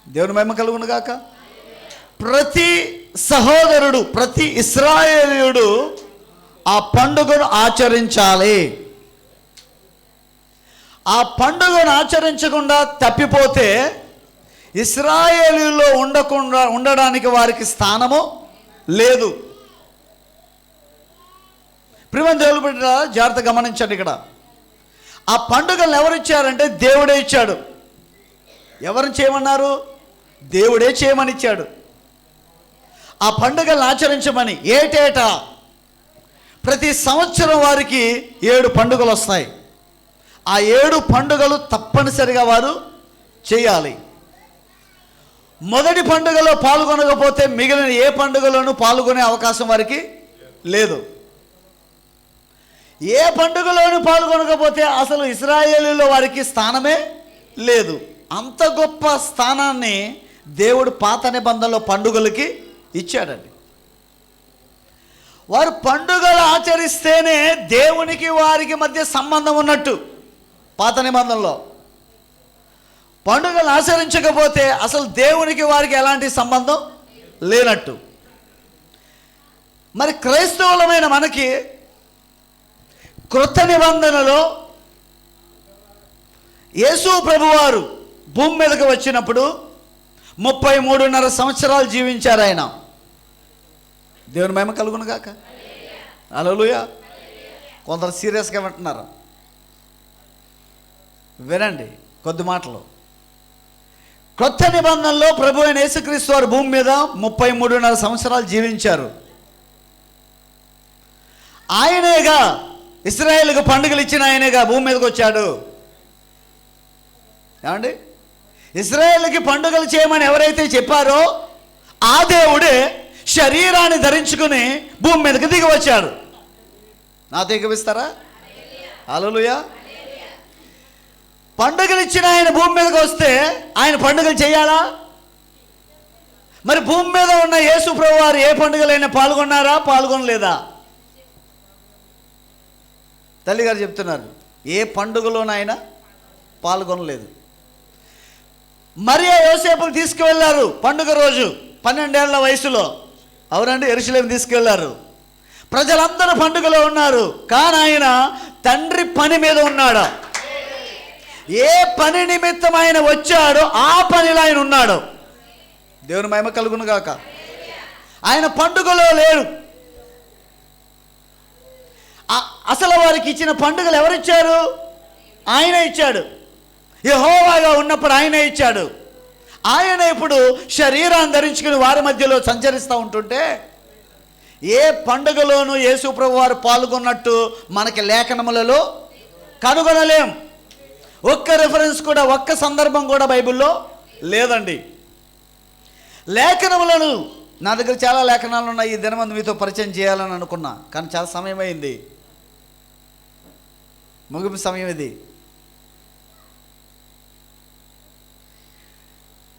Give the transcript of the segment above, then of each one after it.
దేవుని మహిమ కలుగును గాక. ప్రతి సహోదరుడు, ప్రతి ఇశ్రాయేలీయుడు ఆ పండుగను ఆచరించాలి. ఆ పండుగను ఆచరించకుండా తప్పిపోతే ఇశ్రాయేలీయుల్లో ఉండడానికి వారికి స్థానము లేదు. ప్రియమైన దేవుని బిడ్డలారా, జాగ్రత్త గమనించండి. ఇక్కడ ఆ పండుగలను ఎవరు ఇచ్చారంటే దేవుడే ఇచ్చాడు. ఎవరిని చేయమన్నారు? దేవుడే చేయమని ఇచ్చాడు. ఆ పండుగలను ఆచరించమని. ఏటేటా ప్రతి సంవత్సరం వారికి 7 పండుగలు వస్తాయి. ఆ 7 పండుగలు తప్పనిసరిగా వారు చేయాలి. మొదటి పండుగలో పాల్గొనకపోతే మిగిలిన ఏ పండుగలోనూ పాల్గొనే అవకాశం వారికి లేదు. ఏ పండుగలోనూ పాల్గొనకపోతే అసలు ఇశ్రాయేలీలో వారికి స్థానమే లేదు. అంత గొప్ప స్థానాన్ని దేవుడు పాత నిబంధనలో పండుగలకి ఇచ్చాడండి. వారు పండుగలు ఆచరిస్తేనే దేవునికి వారికి మధ్య సంబంధం ఉన్నట్టు. పాత నిబంధనలో పండుగలు ఆచరించకపోతే అసలు దేవునికి వారికి ఎలాంటి సంబంధం లేనట్టు. మరి క్రైస్తవులమైన మనకి క్రొత్త నిబంధనలో యేసు ప్రభువారు భూమి మీదకి వచ్చినప్పుడు 33.5 సంవత్సరాలు జీవించారు ఆయన. దేవుని మహిమ కలుగును గాక. హల్లెలూయా. కొందరు సీరియస్గా వింటున్నారు, వినండి కొద్ది మాటలు. కొత్త నిబంధనలో ప్రభు అయిన యేసుక్రీస్తు వారు భూమి మీద 33.5 సంవత్సరాలు జీవించారు. ఆయనేగా ఇశ్రాయేలుకు పండుగలు ఇచ్చిన ఆయనేగా భూమి మీదకి వచ్చాడు. ఏమండి? ఇశ్రాయేలుకి పండుగలు చేయమని ఎవరైతే చెప్పారో ఆ దేవుడే శరీరాన్ని ధరించుకుని భూమి మీదకి దిగి వచ్చాడు. నాతో ఏకీభవిస్తారా? హల్లెలూయా. పండుగలు ఇచ్చిన ఆయన భూమి మీదకి వస్తే ఆయన పండుగలు చేయాలా? మరి భూమి మీద ఉన్న యేసు ప్రభు వారు ఏ పండుగలైనా పాల్గొన్నారా? పాల్గొనలేదా? తల్లిగారు చెప్తున్నారు, ఏ పండుగలోనైనా పాల్గొనలేదు. మరియా యోసేపుకు తీసుకువెళ్ళారు పండుగ రోజు 12 ఏళ్ల వయసులో. అవునండి, యెరూషలేము తీసుకెళ్లారు. ప్రజలందరూ పండుగలో ఉన్నారు, కానీ ఆయన తండ్రి పని మీద ఉన్నాడు. ఏ పని నిమిత్తం ఆయన వచ్చాడో ఆ పనిలో ఆయన ఉన్నాడు. దేవుని మహిమ కలుగును గాక. ఆయన పండుగలో లేడు. అసలు వారికి ఇచ్చిన పండుగలు ఎవరిచ్చారు? ఆయన ఇచ్చాడు. యెహోవాగా ఉన్నప్పుడు ఆయనే ఇచ్చాడు. ఆయన ఇప్పుడు శరీరాన్ని ధరించుకుని వారి మధ్యలో సంచరిస్తూ ఉంటుంటే ఏ పండుగలోనూ యేసు ప్రభు వారు పాల్గొన్నట్టు మనకి లేఖనములలో కనుగొనలేం. ఒక్క రెఫరెన్స్ కూడా, ఒక్క సందర్భం కూడా బైబిల్లో లేదండి. లేఖనములను నా దగ్గర చాలా లేఖనాలు ఉన్నాయి. ఈ దినమందు మీతో పరిచయం చేయాలని అనుకున్నా, కానీ చాలా సమయం అయింది. ముగింపు సమయం ఇది.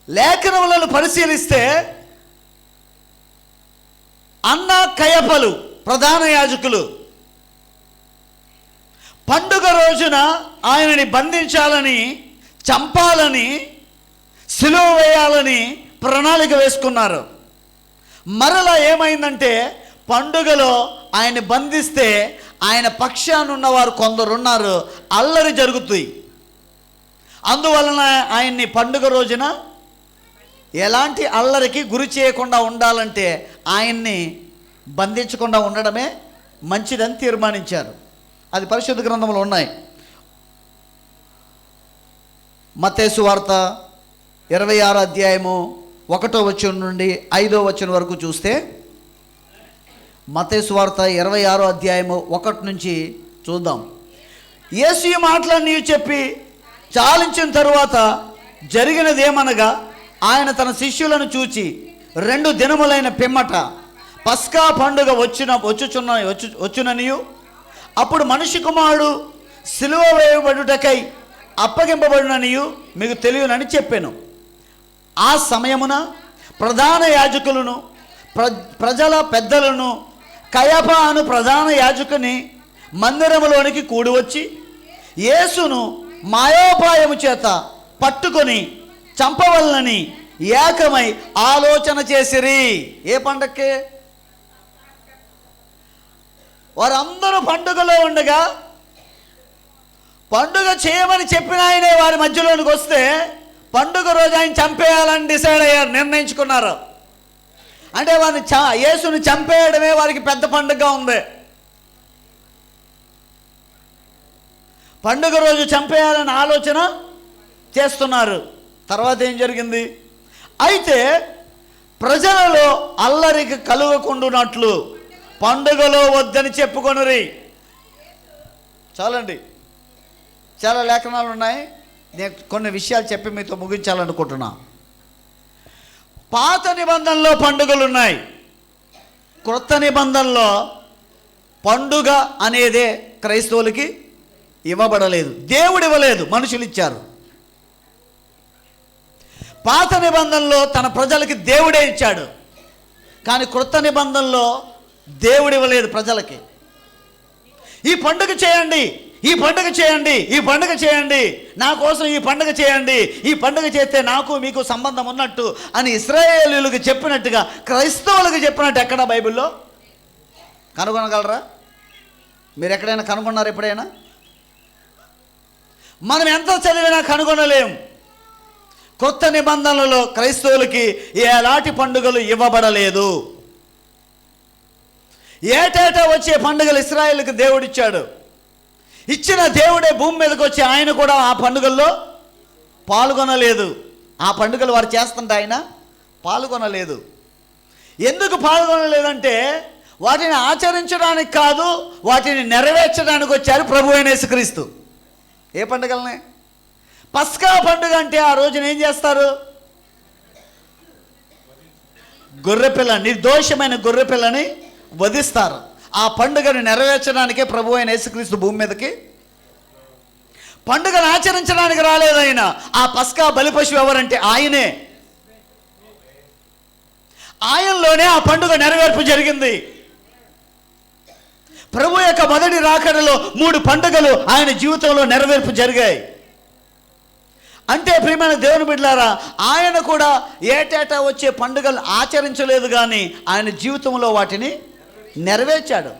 లేఖనములను పరిశీలిస్తే అన్న కయపలు ప్రధాన యాజకులు పండుగ రోజున ఆయనని బంధించాలని, చంపాలని, సిలువ వేయాలని ప్రణాళిక వేసుకున్నారు. మరలా ఏమైందంటే పండుగలో ఆయన్ని బంధిస్తే ఆయన పక్షాన ఉన్నవారు కొందరున్నారు, అల్లరి జరుగుతుంది. అందువలన ఆయన్ని పండుగ రోజున ఎలాంటి అల్లరికి గురి చేయకుండా ఉండాలంటే ఆయన్ని బంధించకుండా ఉండడమే మంచిదని తీర్మానించారు. అది పరిశుద్ధ గ్రంథంలో ఉన్నాయి. మత్తయి సువార్త 26వ అధ్యాయము 1వ వచనం నుండి 5వ వచనం వరకు చూస్తే, మత్తయి సువార్త 26వ అధ్యాయము 1 నుంచి చూద్దాం. యేసు ఈ మాటలన్నీ చెప్పి చాలించిన తరువాత జరిగినదేమనగా, ఆయన తన శిష్యులను చూచి 2 దినములైన పిమ్మట పస్కా పండుగ వచ్చుననియు అప్పుడు మనిషి కుమారుడు సిలువ వేయబడుటకై అప్పగింపబడుననియు మీకు తెలియనని చెప్పాను. ఆ సమయమున ప్రధాన యాజకులను ప్రజల పెద్దలను కయప అను ప్రధాన యాజకుని మందిరములోనికి కూడి వచ్చి యేసును మాయోపాయము చేత పట్టుకొని చంపవలనని ఏకమై ఆలోచన చేసిరి. ఏ పండక్కి? వారందరూ పండుగలో ఉండగా పండుగ చేయమని చెప్పిన ఆయనే వారి మధ్యలోనికి వస్తే పండుగ రోజు ఆయన చంపేయాలని డిసైడ్ అయ్యారు, నిర్ణయించుకున్నారు. అంటే వారిని యేసుని చంపేయడమే వారికి పెద్ద పండుగగా ఉంది. పండుగ రోజు చంపేయాలని ఆలోచన చేస్తున్నారు. తర్వాత ఏం జరిగింది? అయితే ప్రజలలో అల్లరికి కలుగకుండునట్లు పండుగలో వద్దని చెప్పుకొనిరి. చాలండి, చాలా లేఖనాలు ఉన్నాయి. నేను కొన్ని విషయాలు చెప్పి మీతో ముగించాలనుకుంటున్నా. పాత నిబంధనలో పండుగలు ఉన్నాయి, క్రొత్త నిబంధనలో పండుగ అనేదే క్రైస్తవులకి ఇవ్వబడలేదు. దేవుడు ఇవ్వలేదు, మనుషులు ఇచ్చారు. పాత నిబంధనలో తన ప్రజలకి దేవుడే ఇచ్చాడు, కానీ క్రొత్త నిబంధనలో దేవుడు ఇవ్వలేదు ప్రజలకి. ఈ పండుగ చేయండి, ఈ పండుగ చేయండి, ఈ పండుగ చేయండి, నా కోసం ఈ పండుగ చేయండి, ఈ పండుగ చేస్తే నాకు మీకు సంబంధం ఉన్నట్టు అని ఇశ్రాయేలీయులకు చెప్పినట్టుగా క్రైస్తవులకు చెప్పినట్టు ఎక్కడ బైబిల్లో కనుగొనగలరా? మీరు ఎక్కడైనా కనుగొన్నారా? ఎప్పుడైనా? మనం ఎంత చదివినా కనుగొనలేం. కొత్త నిబంధనలలో క్రైస్తవులకి ఎలాంటి పండుగలు ఇవ్వబడలేదు. ఏటేటా వచ్చే పండుగలు ఇశ్రాయేలుకి దేవుడిచ్చాడు. ఇచ్చిన దేవుడే భూమి మీదకి వచ్చి ఆయన కూడా ఆ పండుగల్లో పాల్గొనలేదు. ఆ పండుగలు వారు చేస్తుంటే ఆయన పాల్గొనలేదు. ఎందుకు పాల్గొనలేదంటే వాటిని ఆచరించడానికి కాదు, వాటిని నెరవేర్చడానికి వచ్చారు ప్రభు అయిన యేసుక్రీస్తు. ఏ పండుగలనే? పస్కా పండుగ అంటే ఆ రోజున ఏం చేస్తారు? గొర్రెపిల్ల, నిర్దోషమైన గొర్రెపిల్లని వధిస్తారు. ఆ పండుగను నెరవేర్చడానికే ప్రభు అయిన యేసుక్రీస్తు భూమి మీదకి. పండుగను ఆచరించడానికి రాలేదు ఆయన. ఆ పస్కా బలిపశువు ఎవరంటే ఆయనే. ఆయనలోనే ఆ పండుగ నెరవేర్పు జరిగింది. ప్రభు యొక్క మొదటి రాకడలో 3 పండుగలు ఆయన జీవితంలో నెరవేర్పు జరిగాయి. అంటే ప్రియమైన దేవుని బిడ్డలారా, ఆయన కూడా ఏటేటా వచ్చే పండుగలు ఆచరించలేదు, కానీ ఆయన జీవితంలో వాటిని నెరవేర్చాడు.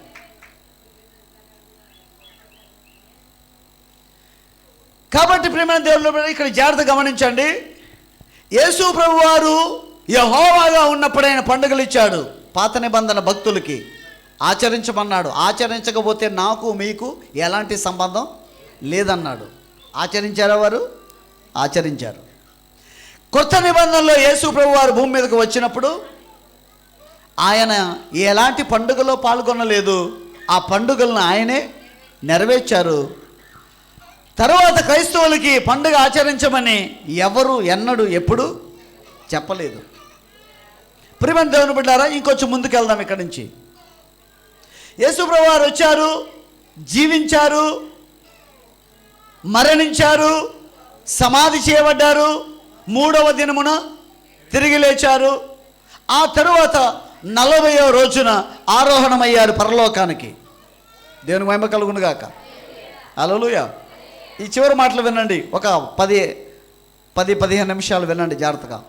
కాబట్టి ప్రియమైన దేవుని బిడ్డలారా, ఇక్కడ జాగ్రత్త గమనించండి. యేసు ప్రభు వారు యెహోవాగా ఉన్నప్పుడు ఆయన పండుగలు ఇచ్చాడు. పాత నిబంధన భక్తులకి ఆచరించమన్నాడు. ఆచరించకపోతే నాకు మీకు ఎలాంటి సంబంధం లేదన్నాడు. ఆచరించారా? వారు ఆచరించారు. కొత్త నిబంధనలో యేసు ప్రభు వారు భూమి మీదకి వచ్చినప్పుడు ఆయన ఎలాంటి పండుగలో పాల్గొనలేదు. ఆ పండుగలను ఆయనే నెరవేర్చారు. తర్వాత క్రైస్తవులకి పండుగ ఆచరించమని ఎవరు ఎన్నడూ ఎప్పుడు చెప్పలేదు. ప్రియమైన దేవుని బిడ్డలారా, ఇంకొంచెం ముందుకు వెళ్దాం. ఇక్కడి నుంచి యేసు ప్రభు వారు వచ్చారు, జీవించారు, మరణించారు, సమాధి చేయబడ్డారు, 3వ దినమున తిరిగి లేచారు. ఆ తరువాత 40వ రోజున ఆరోహణమయ్యారు పరలోకానికి. దేవుని మహిమ కలుగును గాక. హల్లెలూయా. ఈ చివరి మాటలు వినండి. ఒక 10-15 నిమిషాలు వినండి జాగ్రత్తగా.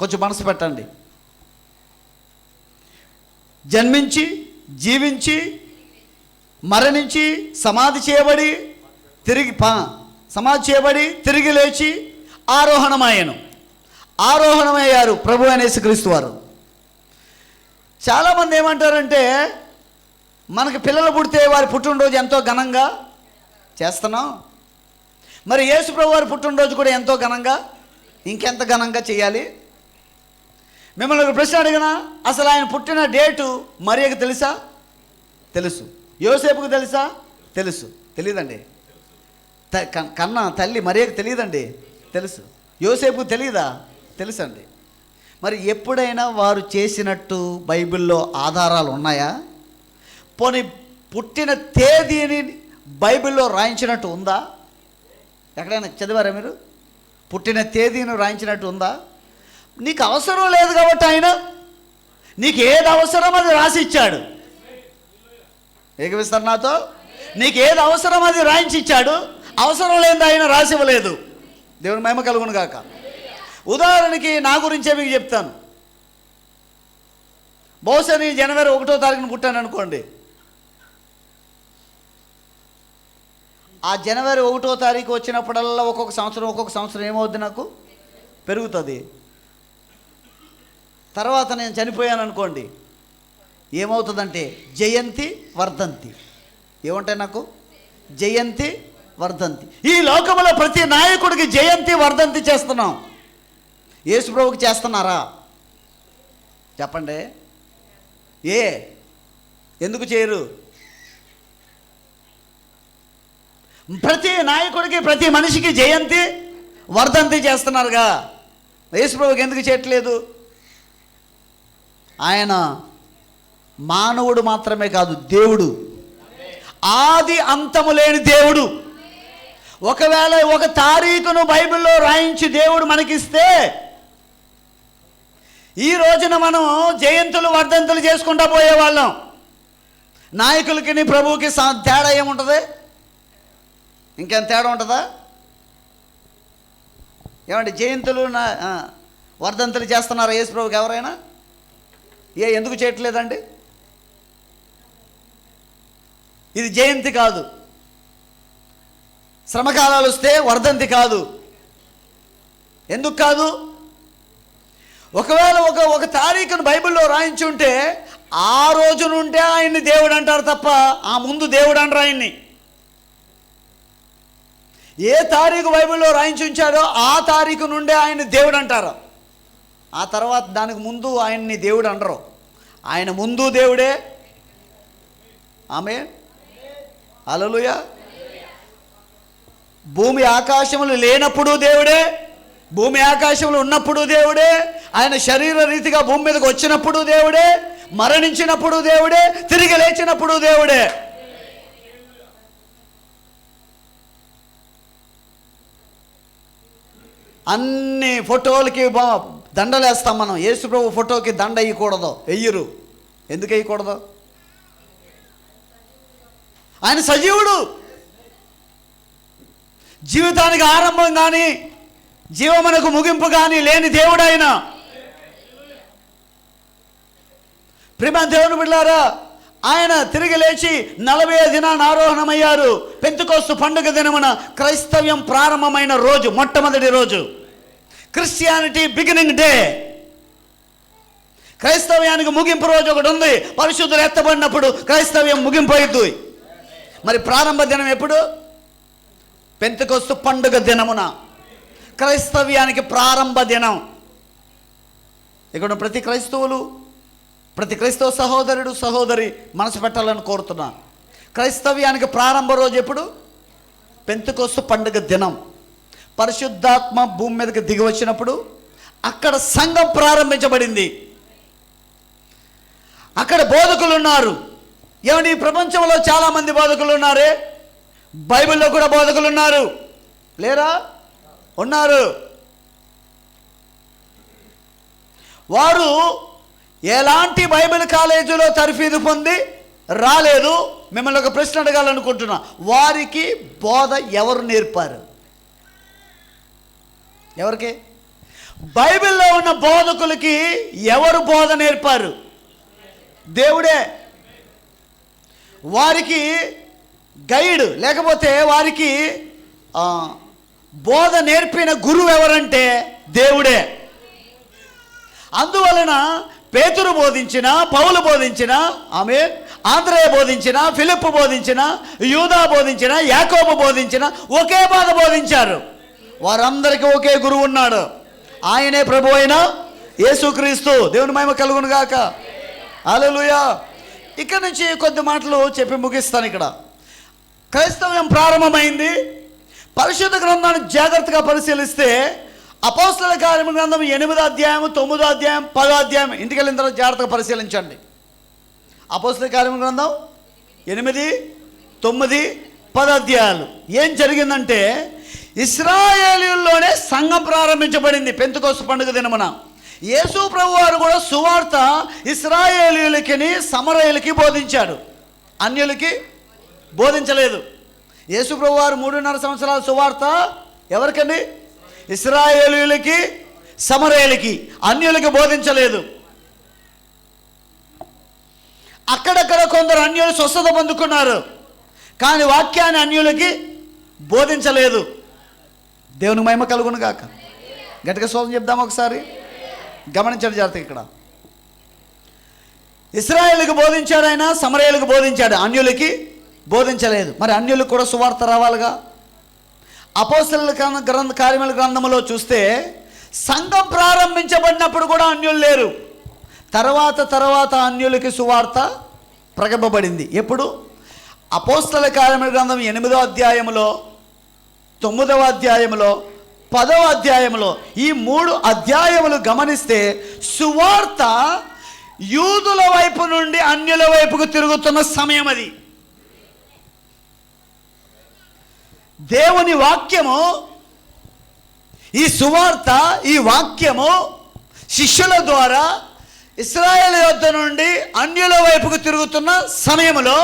కొంచెం మనసు పెట్టండి. జన్మించి, జీవించి, మరణించి, సమాధి చేయబడి తిరిగి లేచి ఆరోహణమయ్యారు ప్రభు అయిన యేసుక్రీస్తు వారు. చాలామంది ఏమంటారంటే, మనకి పిల్లలు పుడితే వారి పుట్టినరోజు ఎంతో ఘనంగా చేస్తున్నాం, మరి యేసు ప్రభు వారి పుట్టినరోజు కూడా ఎంతో ఘనంగా, ఇంకెంత ఘనంగా చేయాలి? మిమ్మల్ని ఒక ప్రశ్న అడిగినా, అసలు ఆయన పుట్టిన డేటు మరియకు తెలుసా? తెలుసు. యోసేపుకు తెలుసా? తెలుసు. తెలియదండి. కన్నా తల్లి మరియకు తెలియదండి? తెలుసు. యోసేపుకు తెలియదా? తెలుసండి. మరి ఎప్పుడైనా వారు చేసినట్టు బైబిల్లో ఆధారాలు ఉన్నాయా? పోనీ పుట్టిన తేదీని బైబిల్లో రాయించినట్టు ఉందా? ఎక్కడైనా చదివారా మీరు? పుట్టిన తేదీని రాయించినట్టు ఉందా? నీకు అవసరం లేదు కాబట్టి ఆయన నీకు ఏది అవసరం అది రాసి ఇచ్చాడు. ఏకమిస్తారు నాతో? నీకు ఏది అవసరం అది రాయించి ఇచ్చాడు. అవసరం లేనిది ఆయన రాసి ఇవ్వలేదు. దేవుని మహిమ కలుగును గాక. ఉదాహరణకి నా గురించే మీకు చెప్తాను. బహుశా నేను జనవరి 1వ తారీఖున పుట్టాను అనుకోండి. ఆ జనవరి 1వ తారీఖు వచ్చినప్పుడల్లా ఒక్కొక్క సంవత్సరం ఏమవుద్ది, నాకు పెరుగుతుంది. తర్వాత నేను చనిపోయాను అనుకోండి, ఏమవుతుందంటే జయంతి వర్ధంతి. ఏముంటాయి నాకు? జయంతి వర్ధంతి. ఈ లోకంలో ప్రతి నాయకుడికి జయంతి వర్ధంతి చేస్తున్నాం. యేసు ప్రభువుకి చేస్తున్నారా? చెప్పండి. ఎందుకు చేయరు? ప్రతి నాయకుడికి ప్రతి మనిషికి జయంతి వర్ధంతి చేస్తున్నారుగా. యేసు ప్రభువుకి ఎందుకు చేయట్లేదు? ఆయన మానవుడు మాత్రమే కాదు, దేవుడు, ఆది అంతము లేని దేవుడు. ఒకవేళ ఒక తారీఖును బైబిల్లో రాయించి దేవుడు మనకిస్తే ఈ రోజున మనం జయంతులు వర్ధంతులు చేసుకుంటా పోయేవాళ్ళం. నాయకులకి ప్రభువుకి తేడా ఏముంటుంది? ఇంకేం తేడా ఉంటుందా? ఏమండి, జయంతులు వర్ధంతులు చేస్తున్నారా యేసు ప్రభువుకి ఎవరైనా? ఎందుకు చేయట్లేదండి? ఇది జయంతి కాదు, శ్రమకాలాలు వస్తే వర్ధంతి కాదు. ఎందుకు కాదు? ఒకవేళ ఒక తారీఖును బైబిల్లో రాయించి ఉంటే ఆ రోజు నుండే ఆయన్ని దేవుడు అంటారు తప్ప ఆ ముందు దేవుడు అనరు ఆయన్ని. ఏ తారీఖు బైబిల్లో రాయించి ఉంచాడో ఆ తారీఖు నుండే ఆయన్ని దేవుడు అంటారు. ఆ తర్వాత దానికి ముందు ఆయన్ని దేవుడు అనరు. ఆయన ముందు దేవుడే. ఆమేన్, హల్లెలూయా. భూమి ఆకాశములు లేనప్పుడు దేవుడే, భూమి ఆకాశములు ఉన్నప్పుడు దేవుడే, ఆయన శరీర రీతిగా భూమి మీదకి వచ్చినప్పుడు దేవుడే, మరణించినప్పుడు దేవుడే, తిరిగి లేచినప్పుడు దేవుడే. అన్ని ఫోటోలకి దండలేస్తాం మనం. యేసు ప్రభు ఫోటోకి దండ వేయకూడదు, వెయ్యరు. ఎందుకు వేయకూడదు? ఆయన సజీవుడు. జీవితానికి ఆరంభం కానీ జీవమునకు ముగింపు కానీ లేని దేవుడు ఆయన. ప్రియమైన దేవుని బిడ్డలారా, ఆయన తిరిగి లేచి 40వ దినాన ఆరోహణమయ్యారు. పెంతెకోస్తు పండుగ దినమున క్రైస్తవ్యం ప్రారంభమైన రోజు, మొట్టమొదటి రోజు, క్రిస్టియానిటీ బిగినింగ్ డే. క్రైస్తవ్యానికి ముగింపు రోజు ఒకటి ఉంది. పరిశుద్ధులు ఎత్తబడినప్పుడు క్రైస్తవ్యం ముగింపు అవుతుంది. మరి ప్రారంభ దినం ఎప్పుడు? పెంతెకోస్తు పండుగ దినమున క్రైస్తవ్యానికి ప్రారంభ దినం. ఇక్కడ ప్రతి క్రైస్తవులు, ప్రతి క్రైస్తవ సహోదరుడు సహోదరి మనసు పెట్టాలని కోరుతున్నా. క్రైస్తవ్యానికి ప్రారంభ రోజు ఎప్పుడు? పెంతెకోస్తు పండుగ దినం. పరిశుద్ధాత్మ భూమి మీదకి దిగి వచ్చినప్పుడు అక్కడ సంఘం ప్రారంభించబడింది. అక్కడ బోధకులు ఉన్నారు. ఏమండి, ఈ ప్రపంచంలో చాలామంది బోధకులు ఉన్నారే. బైబిల్లో కూడా బోధకులు ఉన్నారు, లేరా? ఉన్నారు. వారు ఎలాంటి బైబిల్ కాలేజీలో తర్ఫీదు పొంది రాలేదు. మిమ్మల్ని ఒక ప్రశ్న అడగాలనుకుంటున్నా. వారికి బోధ ఎవరు నేర్పారు? ఎవరికి? బైబిల్లో ఉన్న బోధకులకి ఎవరు బోధ నేర్పారు? దేవుడే. వారికి గైడ్ లేకపోతే వారికి బోధ నేర్పిన గురువు ఎవరంటే దేవుడే. అందువలన పేతురు బోధించిన, పౌలు బోధించిన, ఆమేన్, ఆంద్రేయ బోధించిన, ఫిలిప్పు బోధించిన, యూదా బోధించిన, యాకోబు బోధించిన ఒకే బోధ బోధించారు. వారందరికీ ఒకే గురువు ఉన్నాడు. ఆయనే ప్రభు అయిన యేసుక్రీస్తు. దేవుని మహిమ కలుగును గాక. హల్లెలూయా. ఇక్కడ నుంచి కొద్ది మాటలు చెప్పి ముగిస్తాను. ఇక్కడ క్రైస్తవ్యం ప్రారంభమైంది. పరిశుద్ధ గ్రంథాన్ని జాగ్రత్తగా పరిశీలిస్తే అపోస్తలుల కార్యముల గ్రంథం 8వ అధ్యాయం, 9వ అధ్యాయం, 10వ అధ్యాయం, ఇంటికి వెళ్ళిన తర్వాత జాగ్రత్తగా పరిశీలించండి. అపోస్తలుల కార్యముల గ్రంథం 8, 9, 10 అధ్యాయాలు. ఏం జరిగిందంటే ఇశ్రాయేలీయుల్లోనే సంఘం ప్రారంభించబడింది పెంతెకోస్తు పండుగ దినమున. యేసు ప్రభు వారు కూడా సువార్త ఇశ్రాయేలీయులకి సమరయులకి బోధించాడు, అన్యులకి బోధించలేదు. యేసు ప్రభు వారు 3.5 సంవత్సరాల సువార్త ఎవరికండి? ఇశ్రాయేలీయులకి, సమరయులకి, అన్యులకి బోధించలేదు. అక్కడక్కడ కొందరు అన్యులు స్వస్థత పొందుకున్నారు, కానీ వాక్యాన్ని అన్యులకి బోధించలేదు. దేవునికి మహిమ కలుగును గాక. గట్టిగా స్తోత్రం చెప్దాం ఒకసారి. గమనించండి జాగ్రత్తగా. ఇక్కడ ఇశ్రాయేలుకి బోధించాడు ఆయన, సమరయులకు బోధించాడు, అన్యులకి బోధించలేదు. మరి అన్యులకు కూడా సువార్త రావాలిగా. అపోస్తలుల కార్యముల గ్రంథములో చూస్తే సంఘం ప్రారంభించబడినప్పుడు కూడా అన్యులు లేరు. తర్వాత అన్యులకి సువార్త ప్రకటింపబడింది. ఎప్పుడు? అపోస్తలుల కార్యముల గ్రంథం 8వ అధ్యాయములో, 9వ అధ్యాయములో, 10వ అధ్యాయములో, ఈ 3 అధ్యాయములు గమనిస్తే సువార్త యూదుల వైపు నుండి అన్యుల వైపుకు తిరుగుతున్న సమయం అది. దేవుని వాక్యము, ఈ సువార్త, ఈ వాక్యము శిష్యుల ద్వారా ఇశ్రాయేలు యొద్ద నుండి అన్యుల వైపుకు తిరుగుతున్న సమయంలో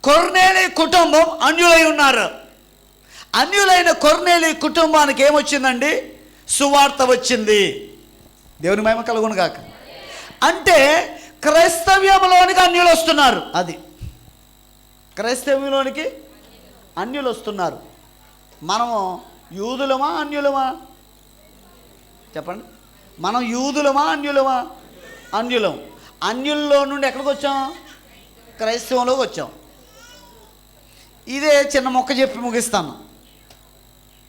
కొర్నేలి కుటుంబం అన్యులై ఉన్నారు. అన్యులైన కొర్నేలి కుటుంబానికి ఏమొచ్చిందండి? సువార్త వచ్చింది. దేవుని మహిమ కలుగును గాక. అంటే క్రైస్తవ్యంలోనికి అన్యులు వస్తున్నారు. అది క్రైస్తవ్యంలోనికి అన్యులు వస్తున్నారు. మనము యూదులమా అన్యులమా? చెప్పండి. మనం యూదులమా అన్యులమా? అన్యులం. అన్యుల్లో నుండి ఎక్కడికి వచ్చాం? క్రైస్తవంలోకి వచ్చాం. ఇదే చిన్న మొక్క చెప్పి ముగిస్తాను.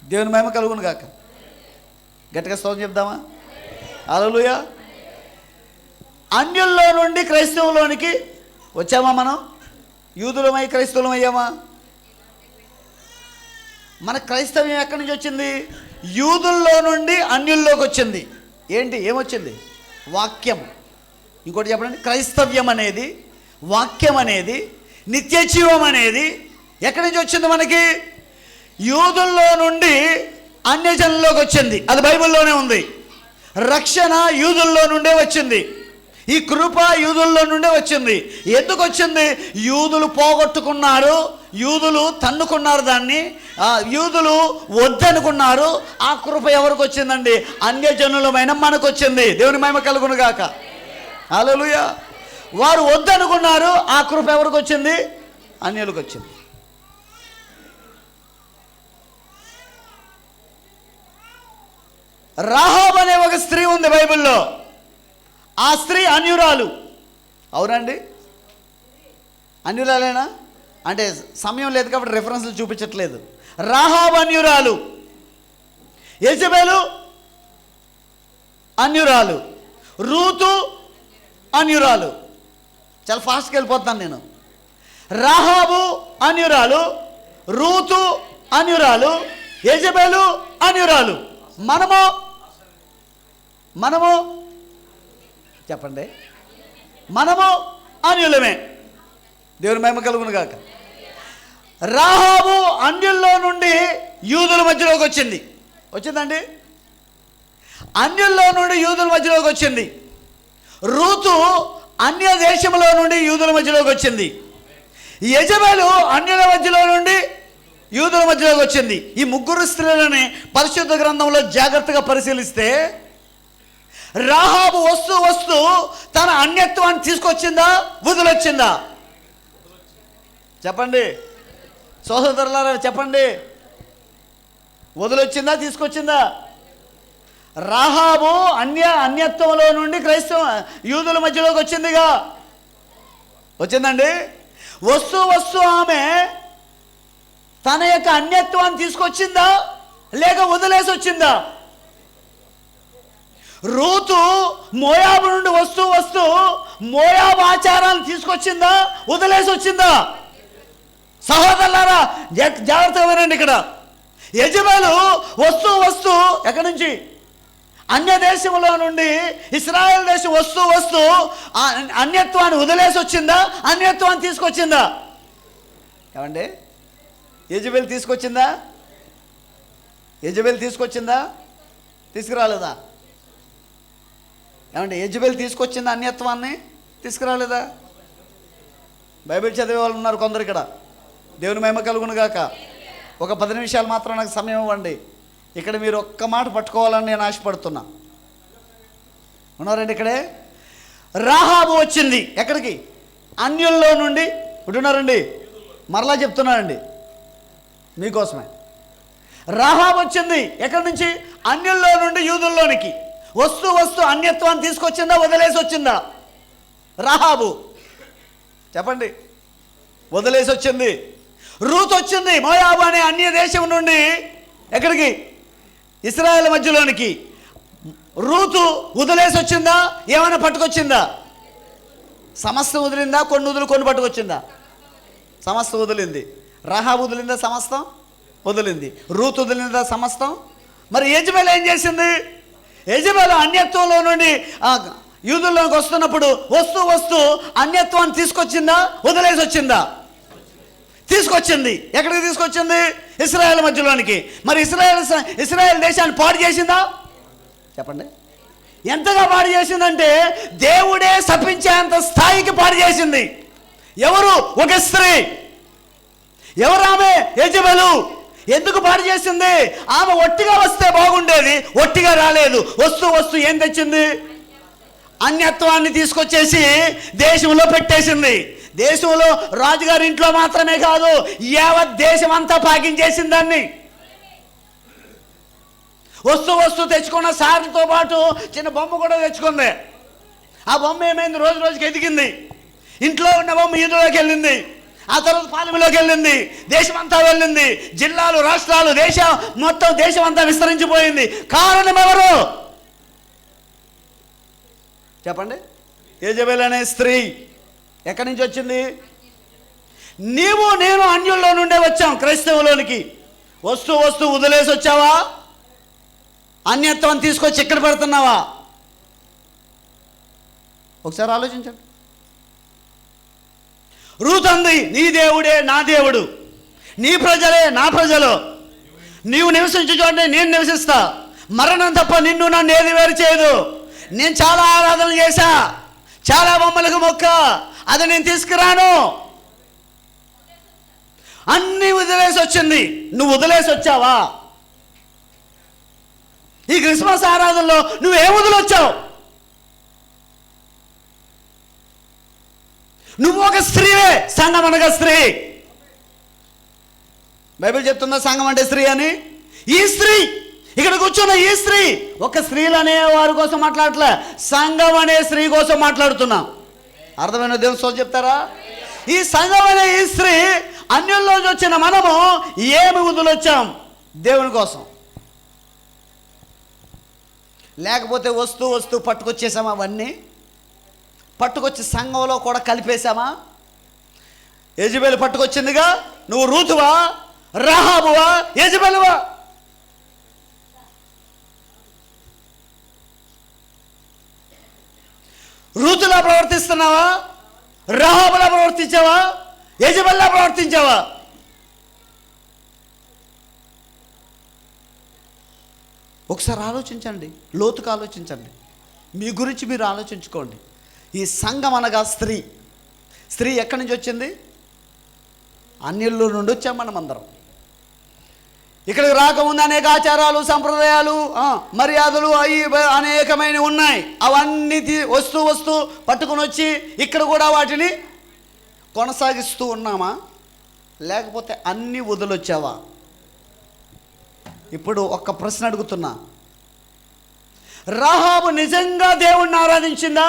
దేవుని మహిమ కలుగును గాక. గట్టిగా స్తోత్రం చెప్దామా? హల్లెలూయా. అన్యుల్లో నుండి క్రైస్తవంలోనికి వచ్చామా? మనం యూదులమై క్రైస్తవులం అయ్యామా? మన క్రైస్తవ్యం ఎక్కడి నుంచి వచ్చింది? యూదుల్లో నుండి అన్యుల్లోకి వచ్చింది. ఏంటి? ఏమొచ్చింది? వాక్యం. ఇంకోటి చెప్పండి. క్రైస్తవ్యం అనేది, వాక్యం అనేది, నిత్యజీవం అనేది ఎక్కడి నుంచి వచ్చింది మనకి? యూదుల్లో నుండి అన్యజనుల్లోకి వచ్చింది. అది బైబిల్లోనే ఉంది. రక్షణ యూదుల్లో నుండే వచ్చింది. ఈ కృప యూదుల్లో నుండే వచ్చింది. ఎందుకు వచ్చింది? యూదులు పోగొట్టుకున్నారు, యూదులు తన్నుకున్నారు, దాన్ని యూదులు వద్దనుకున్నారు. ఆ కృప ఎవరికి వచ్చిందండి? అన్యజనులమైన మనకు వచ్చింది. దేవుని మహిమ కలుగును గాక. హల్లెలూయా. వారు వద్దనుకున్నారు, ఆ కృప ఎవరికి వచ్చింది? అన్యులకు వచ్చింది. రాహాబ్ అనే ఒక స్త్రీ ఉంది బైబిల్లో. ఆ స్త్రీ అన్యురాలు. అవునండి, అన్యురాలేనా? అంటే సమయం లేదు కాబట్టి రెఫరెన్స్లు చూపించట్లేదు. రాహాబ్ అన్యురాలు, యెజబెలు అన్యురాలు, రూతు అన్యురాలు. చాలా ఫాస్ట్గా వెళ్ళిపోతాను నేను. రాహాబు అన్యురాలు, రూతు అన్యురాలు, యెజబెలు అన్యురాలు. మనము చెప్పండి. మనము అన్యులమే. దేవుని మహిమ కలుగును గాక. రాహాబు అన్యుల్లో నుండి యూదుల మధ్యలోకి వచ్చిందండి. అన్యుల్లో నుండి యూదుల మధ్యలోకి వచ్చింది. రూతు అన్య దేశంలో నుండి యూదుల మధ్యలోకి వచ్చింది. యెజబెలు అన్యుల మధ్యలో నుండి యూదుల మధ్యలోకి వచ్చింది. ఈ ముగ్గురు స్త్రీలని పరిశుద్ధ గ్రంథంలో జాగ్రత్తగా పరిశీలిస్తే రాహాబు వస్తూ తన అన్యత్వాన్ని తీసుకొచ్చిందా, వదిలొచ్చిందా? చెప్పండి సోదరులారా, చెప్పండి. వదిలొచ్చిందా, తీసుకొచ్చిందా? రాహాబు అన్యత్వంలో నుండి యూదుల మధ్యలోకి వచ్చిందిగా, వచ్చిందండి. వస్తూ ఆమె తన యొక్క అన్యత్వాన్ని తీసుకొచ్చిందా, లేక వదిలేసి వచ్చిందా? రూతు మోయాబు నుండి వస్తూ మోయాబు ఆచారాన్ని తీసుకొచ్చిందా, వదిలేసి వచ్చిందా? సహోదరులారా జాగ్రత్తగా వినండి. ఇక్కడ యెజబెలు వస్తూ ఎక్కడి నుంచి? అన్య దేశంలో నుండి ఇశ్రాయేల్ దేశం వస్తూ అన్యత్వాన్ని వదిలేసి వచ్చిందా, అన్యత్వాన్ని తీసుకొచ్చిందా? ఏమండి, యెజబెలు తీసుకొచ్చిందా? యెజబెలు తీసుకొచ్చిందా, తీసుకురాలేదా? ఏమంటే యెజబెలు తీసుకొచ్చిందా అన్యత్వాన్ని, తీసుకురాలేదా? బైబిల్ చదివే వాళ్ళు ఉన్నారు కొందరు ఇక్కడ. దేవుని మహిమ కలుగును గాక. ఒక 10 నిమిషాలు మాత్రం నాకు సమయం ఇవ్వండి. ఇక్కడ మీరు ఒక్క మాట పట్టుకోవాలని నేను ఆశపడుతున్నా. ఉన్నారండి ఇక్కడే. రాహాబు వచ్చింది ఎక్కడికి? అన్యుల్లో నుండి. ఉంటున్నారండి, మరలా చెప్తున్నానండి మీకోసమే. రాహాబు వచ్చింది ఎక్కడి నుంచి? అన్యుల్లో నుండి యూదుల్లోనికి. వస్తూ వస్తూ అన్యత్వాన్ని తీసుకొచ్చిందా, వదిలేసి వచ్చిందా? రాహాబు చెప్పండి, వదిలేసి వచ్చింది. రూతు వచ్చింది మోయాబు అనే అన్య దేశం నుండి ఎక్కడికి? ఇశ్రాయేల్ మధ్యలోనికి. రూతు వదిలేసి వచ్చిందా, ఏమైనా పట్టుకొచ్చిందా? సమస్తం వదిలిందా? కొన్ని కొన్ని పట్టుకొచ్చిందా? సమస్తం వదిలింది. రాహాబు వదిలిందా? సమస్తం వదిలింది. రూతు వదిలిందా? సమస్తం. మరి యెజబెల్ ఏం చేసింది? యెజబెల్ అన్యత్వంలో నుండి యూదుల్లోకి వస్తున్నప్పుడు వస్తూ వస్తూ అన్యత్వాన్ని తీసుకొచ్చిందా, వదిలేసి వచ్చిందా? తీసుకొచ్చింది. ఎక్కడికి తీసుకొచ్చింది? ఇశ్రాయేల్ మధ్యలోనికి. మరి ఇశ్రాయేల్ దేశాన్ని పాడు చేసిందా? చెప్పండి. ఎంతగా పాడు చేసిందంటే దేవుడే శపించేంత స్థాయికి పాడు చేసింది. ఎవరు? ఒక స్త్రీ. ఎవరు ఆమె? యెజబెలు. ఎందుకు పాడు చేసింది? ఆమె ఒట్టిగా వస్తే బాగుండేది, ఒట్టిగా రాలేదు. వస్తూ వస్తూ ఏం తెచ్చింది? అన్యత్వాన్ని తీసుకొచ్చేసి దేశంలో పెట్టేసింది. దేశంలో రాజుగారి ఇంట్లో మాత్రమే కాదు, యావత్ దేశం అంతా పాకించేసింది దాన్ని. వస్తూ వస్తూ తెచ్చుకున్న సారితో పాటు చిన్న బొమ్మ కూడా తెచ్చుకుంది. ఆ బొమ్మ ఏమైంది? రోజు రోజుకి ఎదిగింది. ఇంట్లో ఉన్న బొమ్మ ఈదులోకి వెళ్ళింది, ఆ తర్వాత పాలెంలోకి వెళ్ళింది, దేశం అంతా వెళ్ళింది, జిల్లాలు, రాష్ట్రాలు, దేశం మొత్తం దేశం అంతా విస్తరించిపోయింది. కారణం ఎవరు? చెప్పండి. యెజబెల్ అనే స్త్రీ. ఎక్కడి నుంచి వచ్చింది? నీవు నేను అన్యుల్లో నుండే వచ్చాం క్రైస్తవులోనికి. వస్తూ వస్తూ వదిలేసి వచ్చావా? అన్యత్వం తీసుకొచ్చి ఇక్కడ పెడుతున్నావా? ఒకసారి ఆలోచించండి. రూతు అంది, నీ దేవుడే నా దేవుడు, నీ ప్రజలే నా ప్రజలు, నీవు నివసించు చోటే నేను నివసిస్తా, మరణం తప్ప నిన్ను నన్ను ఏది వేరు చేయదు. నేను చాలా ఆరాధన చేశా, చాలా బొమ్మలకు మొక్క, అది నేను తీసుకురాను. అన్నీ వదిలేసి వచ్చింది. నువ్వు వదిలేసి వచ్చావా? ఈ క్రిస్మస్ ఆరాధనలో నువ్వేం వదిలొచ్చావు? నువ్వు ఒక స్త్రీవే. సంఘం అనగా స్త్రీ. బైబిల్ చెప్తుందా సంఘం అంటే స్త్రీ అని? ఈ స్త్రీ ఇక్కడ కూర్చున్న ఈ స్త్రీ ఒక స్త్రీలు అనే వారి కోసం మాట్లాడలే, సంఘం అనే స్త్రీ కోసం మాట్లాడుతున్నా. అర్థమైన దేవుని సోద చెప్తారా? ఈ సంఘం అనే ఈ స్త్రీ, అన్యుల్లోంచి వచ్చిన మనము ఏమి వదిలొచ్చాం? దేవుని కోసం. లేకపోతే వస్తూ వస్తూ పట్టుకొచ్చేసామా? అవన్నీ పట్టుకొచ్చి సంఘంలో కూడా కలిపేశామా? యెజబెలు పట్టుకొచ్చిందిగా. నువ్వు రూతువా, రాహాబువా, యెజబెలువా? రూతులా ప్రవర్తిస్తున్నావా? రాహాబులా ప్రవర్తించావా? యెజబెల్లా ప్రవర్తించావా? ఒకసారి ఆలోచించండి, లోతుగా ఆలోచించండి. మీ గురించి మీరు ఆలోచించుకోండి. ఈ సంఘం అనగా స్త్రీ. స్త్రీ ఎక్కడి నుంచి వచ్చింది? అన్యుల్లో నుండి వచ్చాం మనం అందరం. ఇక్కడికి రాకముందు అనేక ఆచారాలు, సంప్రదాయాలు, మర్యాదలు అవి అనేకమైనవి ఉన్నాయి. అవన్నీ వస్తూ వస్తూ పట్టుకుని వచ్చి ఇక్కడ కూడా వాటిని కొనసాగిస్తూ ఉన్నామా? లేకపోతే అన్నీ వదిలొచ్చావా? ఇప్పుడు ఒక్క ప్రశ్న అడుగుతున్నా. రాహాబు నిజంగా దేవుణ్ణి ఆరాధించిందా?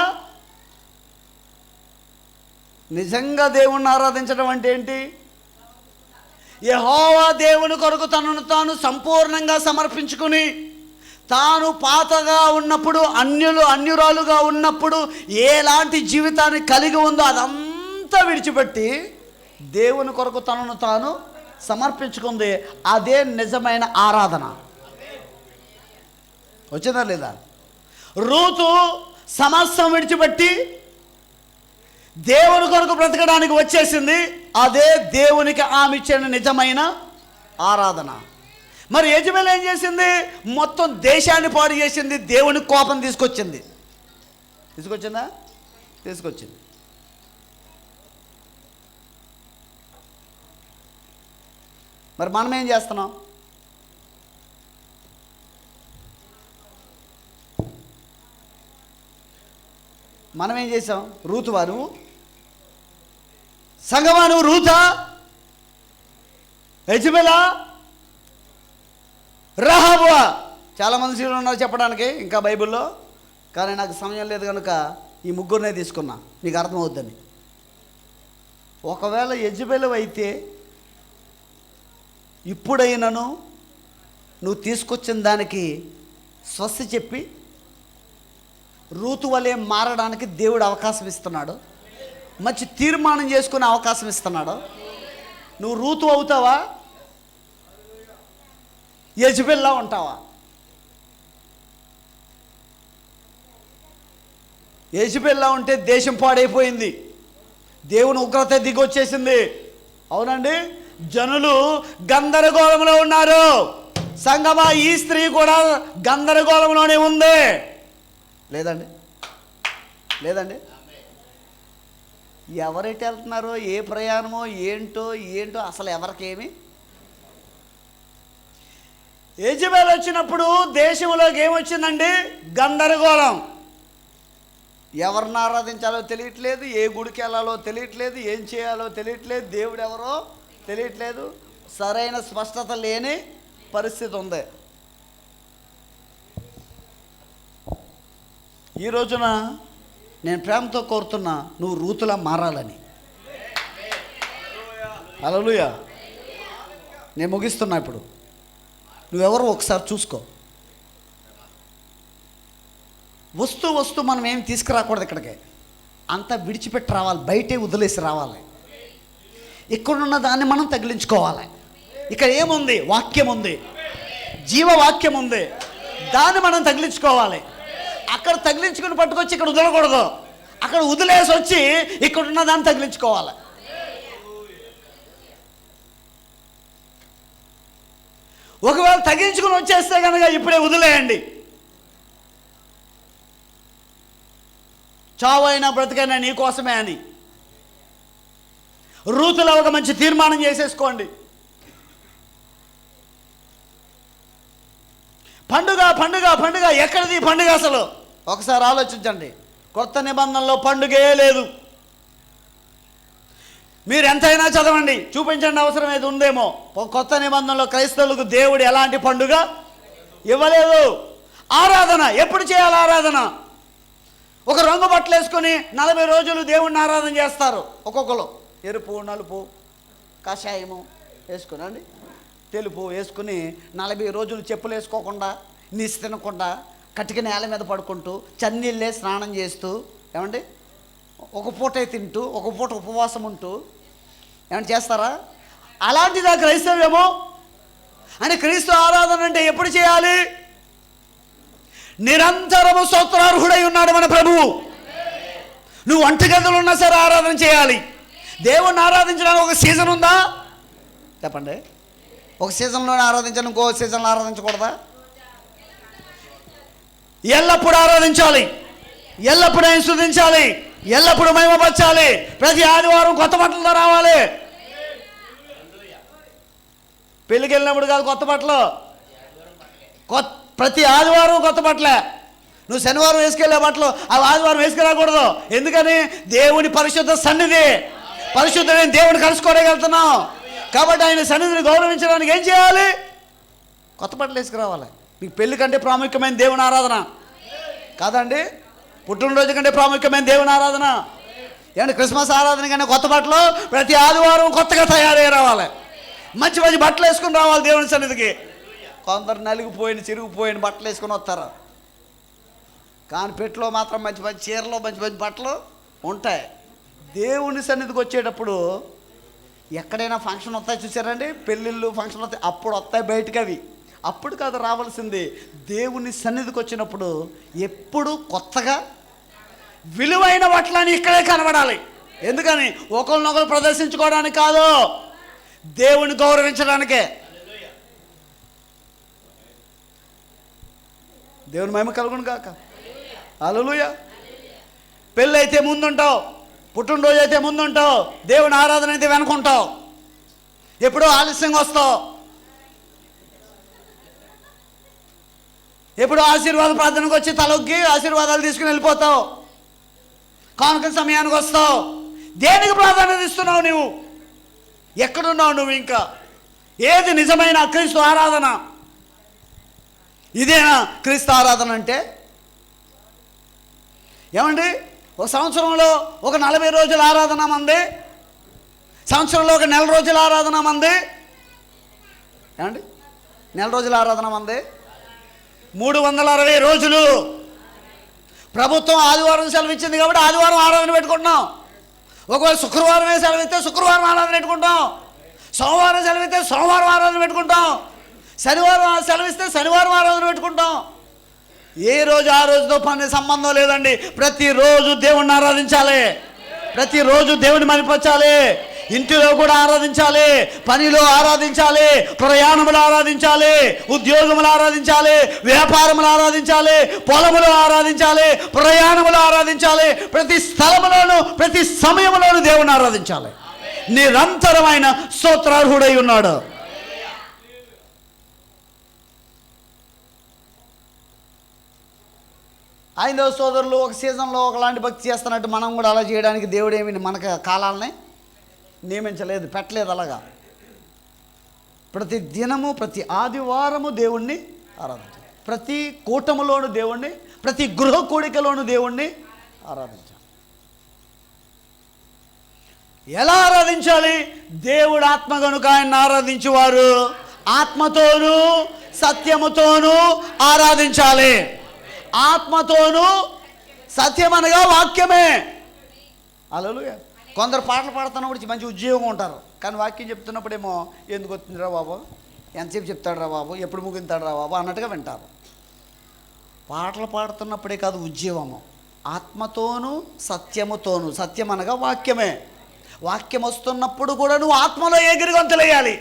నిజంగా దేవుణ్ణి ఆరాధించడం అంటే ఏంటి? యెహోవా దేవుని కొరకు తనను తాను సంపూర్ణంగా సమర్పించుకుని, తాను పాతగా ఉన్నప్పుడు, అన్యురాలుగా ఉన్నప్పుడు ఎలాంటి జీవితాన్ని కలిగి ఉందో అదంతా విడిచిపెట్టి దేవుని కొరకు తనను తాను సమర్పించుకుంది. అదే నిజమైన ఆరాధన. వచ్చిందా లేదా? రూతు సమస్తం విడిచిపెట్టి దేవుని కొరకు బ్రతకడానికి వచ్చేసింది. అదే దేవునికి ఆమె ఇచ్చిన నిజమైన ఆరాధన. మరి యెజబెల్ ఏం చేసింది? మొత్తం దేశాన్ని పాడు చేసింది, దేవునికి కోపం తీసుకొచ్చింది. తీసుకొచ్చిందా? తీసుకొచ్చింది. మరి మనం ఏం చేస్తున్నాం? మనం ఏం చేసాం? రూతువా నువ్వు? సంగమా నువ్వు? రూతా? యెజబెలా? రహాబువా? చాలామంది స్త్రీలు ఉన్నారు చెప్పడానికి ఇంకా బైబిల్లో, కానీ నాకు సమయం లేదు కనుక ఈ ముగ్గురునే తీసుకున్నా, నీకు అర్థమవుద్దని. ఒకవేళ యెజబెలు అయితే ఇప్పుడైనను నువ్వు తీసుకొచ్చిన దానికి స్వస్తి చెప్పి రూతు వలె మారడానికి దేవుడు అవకాశం ఇస్తున్నాడు, మంచి తీర్మానం చేసుకునే అవకాశం ఇస్తున్నాడు. నువ్వు రూతు అవుతావా, యెజబెల్లా ఉంటావా? యెజబెల్లా ఉంటే దేశం పాడైపోయింది, దేవుని ఉగ్రత దిగొచ్చేసింది. అవునండి, జనులు గందరగోళంలో ఉన్నారు. సంగమా, ఈ స్త్రీ కూడా గందరగోళంలోనే ఉంది. లేదండి, లేదండి. ఎవరైతే వెళ్తున్నారో, ఏ ప్రయాణమో ఏంటో అసలు ఎవరికేమి. యెజబెల్ వచ్చినప్పుడు దేశంలోకి ఏమొచ్చిందండి? గందరగోళం. ఎవరిని ఆరాధించాలో తెలియట్లేదు, ఏ గుడికి వెళ్ళాలో తెలియట్లేదు, ఏం చేయాలో తెలియట్లేదు, దేవుడు ఎవరో తెలియట్లేదు, సరైన స్పష్టత లేని పరిస్థితి ఉంది. ఈ రోజున నేను ప్రేమతో కోరుతున్నా, నువ్వు రూతులా మారాలని. హల్లెలూయా. నేను ముగిస్తున్నా. ఇప్పుడు నువ్వెవరో ఒకసారి చూసుకో. వస్తూ మనం ఏం తీసుకురాకూడదు ఇక్కడికి, అంతా విడిచిపెట్టి రావాలి, బయటే వదిలేసి రావాలి. ఇక్కడున్న దాన్ని మనం తగిలించుకోవాలి. ఇక్కడ ఏముంది? వాక్యం ఉంది, జీవవాక్యం ఉంది, దాన్ని మనం తగిలించుకోవాలి. అక్కడ తగిలించుకుని పట్టుకొచ్చి ఇక్కడ వదలకూడదు, అక్కడ వదిలేసి వచ్చి ఇక్కడున్న దాన్ని తగిలించుకోవాలి. ఒకవేళ తగిలించుకుని వచ్చేస్తే కనుక ఇప్పుడే వదిలేయండి. చావైనా బ్రతికైనా నీ కోసమే అని రూతులో ఒక మంచి తీర్మానం చేసేసుకోండి. పండుగ పండుగ పండుగ, ఎక్కడిది పండుగ అసలు? ఒకసారి ఆలోచించండి. కొత్త నిబంధనలో పండుగే లేదు. మీరు ఎంతైనా చదవండి, చూపించండి, అవసరం ఏది ఉందేమో. కొత్త నిబంధనలో క్రైస్తవులకు దేవుడు ఎలాంటి పండుగ ఇవ్వలేదు. ఆరాధన ఎప్పుడు చేయాలి? ఆరాధన ఒక రంగు బట్టలు వేసుకొని 40 రోజులు దేవుణ్ణి ఆరాధన చేస్తారు. ఒక్కొక్కరు ఎరుపు, నలుపు, కషాయము వేసుకుని అండి, తెలుపు వేసుకుని 40 రోజులు చెప్పులు వేసుకోకుండా, నీసి తినకుండా, కటిక నేల మీద పడుకుంటూ, చన్నీళ్ళే స్నానం చేస్తూ, ఏమండి ఒక పూటే తింటూ, ఒక పూట ఉపవాసం ఉంటూ ఏమన్నా చేస్తారా? అలాంటిదా క్రైస్తవ్యమో? అని క్రీస్తు ఆరాధన అంటే ఎప్పుడు చేయాలి? నిరంతరము స్తోత్రార్హుడై ఉన్నాడు మన ప్రభువు. నువ్వు వంటగదిలో ఉన్నా సరే ఆరాధన చేయాలి. దేవుణ్ణి ఆరాధించడానికి ఒక సీజన్ ఉందా? చెప్పండి. ఒక సీజన్లోనే ఆరాధించాలి, ఇంకో సీజన్లో ఆరాధించకూడదా? ఎల్లప్పుడూ ఆరాధించాలి, ఎల్లప్పుడూ ఆయన స్తుతించాలి, ఎల్లప్పుడూ మహిమపరచాలి. ప్రతి ఆదివారం కొత్త బట్టలతో రావాలి. పెళ్ళికి వెళ్ళినప్పుడు కాదు కొత్త బట్టలు, ప్రతి ఆదివారం కొత్త బట్టలే. నువ్వు శనివారం వేసుకెళ్ళే బట్టలు అవి ఆదివారం వేసుకురాకూడదు. ఎందుకని? దేవుని పరిశుద్ధ సన్నిధి, పరిశుద్ధమైన దేవుని కలుసుకోవడానికి వెళ్తున్నావు కాబట్టి ఆయన సన్నిధిని గౌరవించడానికి ఏం చేయాలి? కొత్త బట్టలు వేసుకురావాలి. మీకు పెళ్లి కంటే ప్రాముఖ్యమైన దేవుని ఆరాధన కాదండి? పుట్టినరోజు కంటే ప్రాముఖ్యమైన దేవుని ఆరాధన ఏమంటే? క్రిస్మస్ ఆరాధన కంటే కొత్త బట్టలు ప్రతి ఆదివారం కొత్తగా తయారై రావాలి. మంచి మంచి బట్టలు వేసుకుని రావాలి దేవుని సన్నిధికి. కొందరు నలిగిపోయిన చిరిగిపోయిన బట్టలు వేసుకొని వస్తారు, కానీ పెట్టిలో మాత్రం మంచి మంచి చీరలు, మంచి మంచి బట్టలు ఉంటాయి. దేవుని సన్నిధికి వచ్చేటప్పుడు ఎక్కడైనా ఫంక్షన్ వస్తాయి చూసారండి, పెళ్ళిళ్ళు ఫంక్షన్ వస్తాయి, అప్పుడు వస్తాయి బయటకు అవి. అప్పుడు కాదు రావాల్సింది, దేవుని సన్నిధికి వచ్చినప్పుడు ఎప్పుడు కొత్తగా విలువైన బట్టలని ఇక్కడే కనబడాలి. ఎందుకని? ఒకరినొకరు ప్రదర్శించుకోవడానికి కాదు, దేవుని గౌరవించడానికే. దేవుని మహిమ కలుగును గాక. హల్లెలూయా. పెళ్ళి అయితే ముందుంటావు, పుట్టినరోజు అయితే ముందుంటావు, దేవుని ఆరాధన అయితే వెనుకుంటావు, ఎప్పుడో ఆలస్యంగా వస్తావు, ఎప్పుడో ఆశీర్వాద ప్రార్థనకు వచ్చి తలొగ్గి ఆశీర్వాదాలు తీసుకుని వెళ్ళిపోతావు. కానుక సమయానికి వస్తావు. దేనికి ప్రాధాన్యత ఇస్తున్నావు? నువ్వు ఎక్కడున్నావు? నువ్వు ఇంకా ఏది నిజమైన క్రీస్తు ఆరాధన? ఇదేనా క్రీస్తు ఆరాధన అంటే? ఏమండి, ఒక సంవత్సరంలో ఒక 40 రోజుల ఆరాధన మంది, సంవత్సరంలో ఒక నెల రోజుల ఆరాధన మంది. ఏమండి, నెల రోజుల ఆరాధన మంది 360 రోజులు. ప్రభుత్వం ఆదివారం సెలవు ఇచ్చింది కాబట్టి ఆదివారం ఆరాధన పెట్టుకుంటున్నాం. ఒకవేళ శుక్రవారమే సెలవు ఇస్తే శుక్రవారం ఆరాధన పెట్టుకుంటాం. సోమవారం సెలవు ఇస్తే సోమవారం ఆరాధన పెట్టుకుంటాం. శనివారం సెలవిస్తే శనివారం ఆరాధన పెట్టుకుంటాం. ఏ రోజు ఆ రోజుతో పని సంబంధం లేదండి. ప్రతిరోజు దేవుణ్ణి ఆరాధించాలి, ప్రతిరోజు దేవుని మనిపరచాలి. ఇంటిలో కూడా ఆరాధించాలి, పనిలో ఆరాధించాలి, ప్రయాణములు ఆరాధించాలి, ఉద్యోగములు ఆరాధించాలి, వ్యాపారములు ఆరాధించాలి, పొలములు ఆరాధించాలి, ప్రయాణములు ఆరాధించాలి. ప్రతి స్థలములోనూ ప్రతి సమయంలోనూ దేవుని ఆరాధించాలి. నిరంతరమైన స్తోత్రార్హుడై ఉన్నాడు. ఐదవ సోదరులు ఒక సీజన్లో ఒకలాంటి భక్తి చేస్తున్నట్టు మనం కూడా అలా చేయడానికి దేవుడేమి మనకు కాలాలని నియమించలేదు, పెట్టలేదు. అలాగా ప్రతి దినము ప్రతి ఆదివారము దేవుణ్ణి ఆరాధించాలి. ప్రతి కూటములోను దేవుణ్ణి, ప్రతి గృహ కూడికలోను దేవుణ్ణి ఆరాధించాలి. ఎలా ఆరాధించాలి? దేవుడు ఆత్మ కనుక ఆయన ఆరాధించేవారు ఆత్మతోనూ సత్యముతోనూ ఆరాధించాలి. ఆత్మతోనూ, సత్యం అనగా వాక్యమే. హల్లెలూయా. కొందరు పాటలు పాడుతున్నప్పుడు మంచి ఉద్యోగం ఉంటారు, కానీ వాక్యం చెప్తున్నప్పుడేమో ఎందుకు వచ్చిందిరా బాబు, ఎంతసేపు చెప్తాడు రా బాబు, ఎప్పుడు ముగింతాడు రా బాబు అన్నట్టుగా వింటారు. పాటలు పాడుతున్నప్పుడే కాదు ఉద్యోగము, ఆత్మతోనూ సత్యముతోనూ. సత్యం అనగా వాక్యమే. వాక్యం వస్తున్నప్పుడు కూడా నువ్వు ఆత్మలో ఎగిరి గొంతులేయాలి.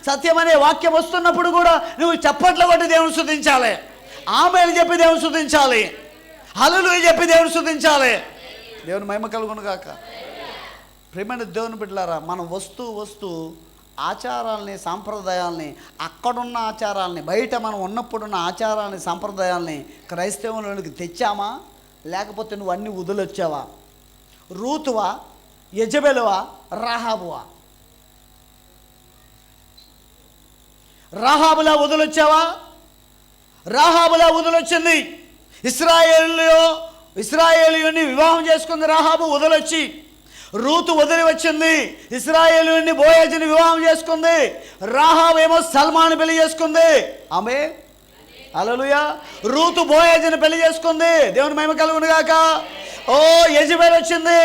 సత్యమనే వాక్యం వస్తున్నప్పుడు కూడా నువ్వు చప్పట్లు కొట్టి దేవుని స్తుతించాలి, ఆమేను చెప్పి దేవుని స్తుతించాలి, హల్లెలూయా చెప్పి దేవుని స్తుతించాలి. దేవుని మహిమ కలుగును గాక. ప్రియమైన దేవుని బిడ్డలారా, మనం వస్తూ ఆచారాలని, సాంప్రదాయాల్ని, అక్కడున్న ఆచారాలని, బయట మనం ఉన్నప్పుడున్న ఆచారాలని, సాంప్రదాయాల్ని క్రైస్తవంలోనికి తెచ్చామా, లేకపోతే నువ్వు అన్నీ వదిలొచ్చావా? రూతువా, యెజబెలువా, రాహాబువా? రాహాబులా వదిలొచ్చావా? రాహాబులా వదిలొచ్చింది. ఇశ్రాయేలీయుని వివాహం చేసుకుంది రాహాబు, వదిలొచ్చి. రూతు వదిలి వచ్చింది. ఇశ్రాయేలీయుని బోయజుని వివాహం చేసుకుంది. రాహాబు ఏమో సల్మాను పెళ్లి చేసుకుంది. ఆమె హల్లెలూయా. రూతు బోయజుని పెళ్లి చేసుకుంది. దేవుని మహిమ కలుగును గాక. ఓ యెజబెల్ వచ్చింది,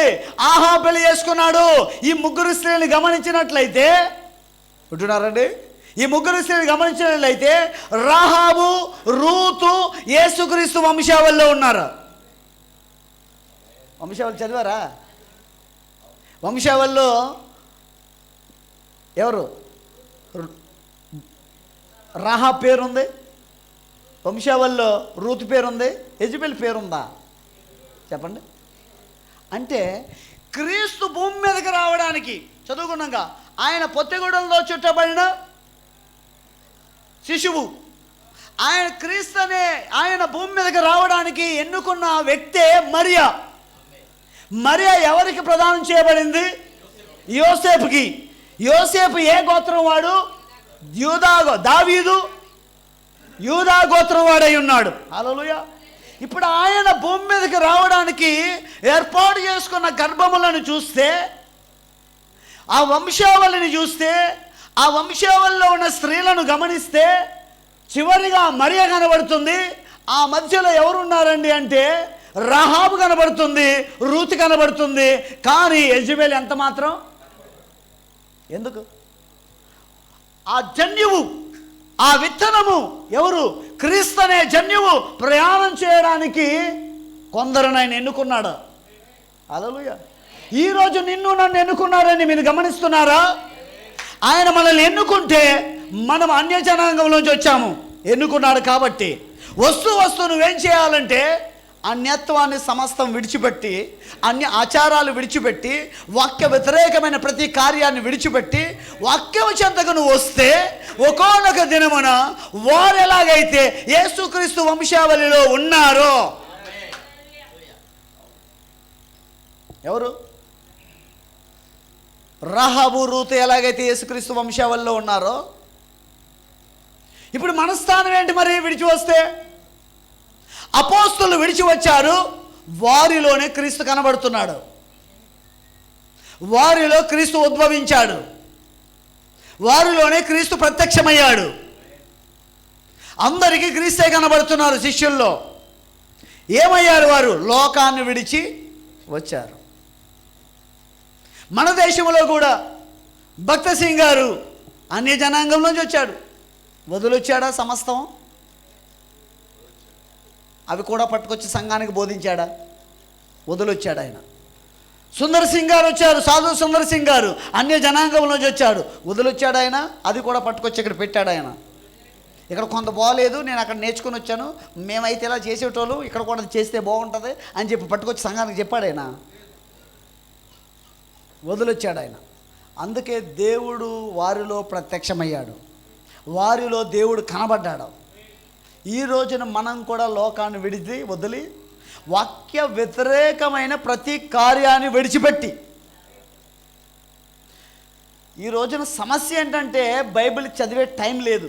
ఆహా పెళ్లి చేసుకున్నాడు. ఈ ముగ్గురు స్త్రీని గమనించినట్లయితే వింటున్నారండి, ఈ ముగ్గురు స్త్రీని గమనించినట్లయితే రాహాబు, రూతు యేసుక్రీస్తు వంశావళిలో ఉన్నారు. వంశావళి చదివారా? వంశావళిలో ఎవరు? రాహాబ్ పేరుంది, వంశావళిలో రూతు పేరుంది, యెజబెల్ పేరుందా? చెప్పండి. అంటే క్రీస్తు భూమి మీదకి రావడానికి చదువుకున్నాక ఆయన పొత్తెగూడెంలో చుట్టబడిన శిశువు, ఆయన క్రీస్తు అనే ఆయన భూమి మీదకి రావడానికి ఎన్నుకున్న వ్యక్తే మరియా. మరియా ఎవరికి ప్రదానం చేయబడింది? యోసేపుకి. యోసేపు ఏ గోత్రం వాడు? దావీదు యూదా గోత్రం వాడై ఉన్నాడు. హల్లెలూయా. ఇప్పుడు ఆయన భూమి మీదకి రావడానికి ఏర్పాటు చేసుకున్న గర్భములను చూస్తే, ఆ వంశావళిని చూస్తే, ఆ వంశావళిలో ఉన్న స్త్రీలను గమనిస్తే చివరిగా మరియ కనబడుతుంది. ఆ మధ్యలో ఎవరున్నారండి అంటే రాహాబు కనబడుతుంది, రూతు కనబడుతుంది. కానీ యెజబెల్ ఎంత మాత్రం? ఎందుకు? ఆ జన్యువు, ఆ విత్తనము ఎవరు? క్రీస్తు అనే జన్యువు ప్రయాణం చేయడానికి కొందరు ఆయన ఎన్నుకున్నాడు. హల్లెలూయా. ఈరోజు నిన్ను నన్ను ఎన్నుకున్నారని మీరు గమనిస్తున్నారా? ఆయన మనల్ని ఎన్నుకుంటే మనం అన్య జనాంగంలోంచి వచ్చాము, ఎన్నుకున్నాడు కాబట్టి. వస్తూ నువ్వేం చేయాలంటే అన్యత్వాన్ని సమస్తం విడిచిపెట్టి, అన్య ఆచారాలు విడిచిపెట్టి, వాక్య వ్యతిరేకమైన ప్రతి కార్యాన్ని విడిచిపెట్టి వాక్యం చెంతకు నువ్వు వస్తే ఒకానొక దినమున వారు ఎలాగైతే యేసుక్రీస్తు వంశావళిలో ఉన్నారో, ఎవరు? రహాబు, రూతు ఎలాగైతే యేసుక్రీస్తు వంశావళిలో ఉన్నారో, ఇప్పుడు మన స్థానం ఏంటి మరి? విడిచి వస్తే అపోస్తలులు విడిచి వచ్చారు, వారిలోనే క్రీస్తు కనబడుతున్నాడు, వారిలో క్రీస్తు ఉద్భవించాడు, వారిలోనే క్రీస్తు ప్రత్యక్షమయ్యాడు. అందరికీ క్రీస్తే కనబడుతున్నారు. శిష్యుల్లో ఏమయ్యారు? వారు లోకాన్ని విడిచి వచ్చారు. మన దేశంలో కూడా భక్త సింగ్ గారు అన్య జనాంగంలోంచి వచ్చాడు. వదిలొచ్చాడా సమస్తం? అవి కూడా పట్టుకొచ్చి సంఘానికి బోధించాడా? వదిలొచ్చాడు ఆయన. సుందర్ సింగ్ గారు వచ్చారు, సాధు సుందర్ సింగ్ గారు అన్య జనాంగంలోంచి వచ్చాడు, వదిలొచ్చాడు ఆయన. అది కూడా పట్టుకొచ్చి ఇక్కడ పెట్టాడు ఆయన. ఇక్కడ కొంత బాగోలేదు, నేను అక్కడ నేర్చుకుని వచ్చాను, మేమైతే ఇలా చేసేటోళ్ళు, ఇక్కడ కూడా చేస్తే బాగుంటుంది అని చెప్పి పట్టుకొచ్చి సంఘానికి చెప్పాడు ఆయన. వదిలొచ్చాడు ఆయన. అందుకే దేవుడు వారిలో ప్రత్యక్షమయ్యాడు, వారిలో దేవుడు కనబడ్డాడు. ఈ రోజున మనం కూడా లోకాన్ని వదిలి వాక్య వ్యతిరేకమైన ప్రతి కార్యాన్ని విడిచిపెట్టి, ఈ రోజున సమస్య ఏంటంటే బైబిల్ చదివే టైం లేదు.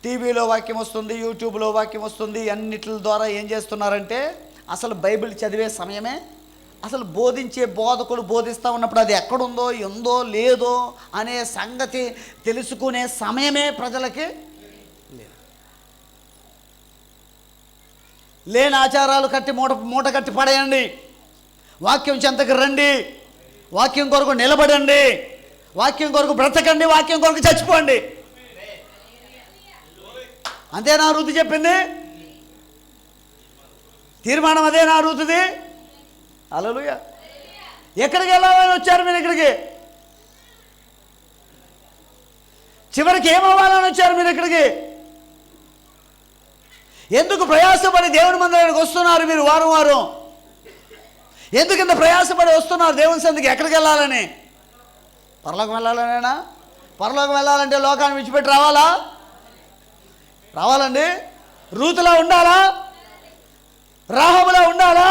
టీవీలో వాక్యం వస్తుంది, యూట్యూబ్లో వాక్యం వస్తుంది, అన్నిటి ద్వారా ఏం చేస్తున్నారంటే అసలు బైబిల్ చదివే సమయమే, అసలు బోధించే బోధకుడు బోధిస్తూ ఉన్నప్పుడు అది ఎక్కడుందో ఉందో లేదో అనే సంగతి తెలుసుకునే సమయమే ప్రజలకి లేదు. లేని ఆచారాలు కట్టి మూట కట్టి పడేయండి, వాక్యం చెంతకు రండి, వాక్యం కొరకు నిలబడండి, వాక్యం కొరకు బ్రతకండి, వాక్యం కొరకు చచ్చిపోండి. అంతేనా రూతు చెప్పింది? తీర్మానం అదేనా రూతుది? హల్లెలూయా. ఎక్కడికి వెళ్ళాలని వచ్చారు మీరు? ఇక్కడికి చివరికి ఏమవ్వాలని వచ్చారు మీరు? ఇక్కడికి ఎందుకు ప్రయాసపడి దేవుని మందిరానికి వస్తున్నారు మీరు? వారం వారం ఎందుకు ఇంత ప్రయాసపడి వస్తున్నారు దేవుని సందికి? ఎక్కడికి వెళ్ళాలని? పరలోకం వెళ్ళాలనేనా? పరలోకం వెళ్ళాలంటే లోకాన్ని విడిచిపెట్టి రావాలండి. రూతులా ఉండాలా? రాహబులా ఉండాలా?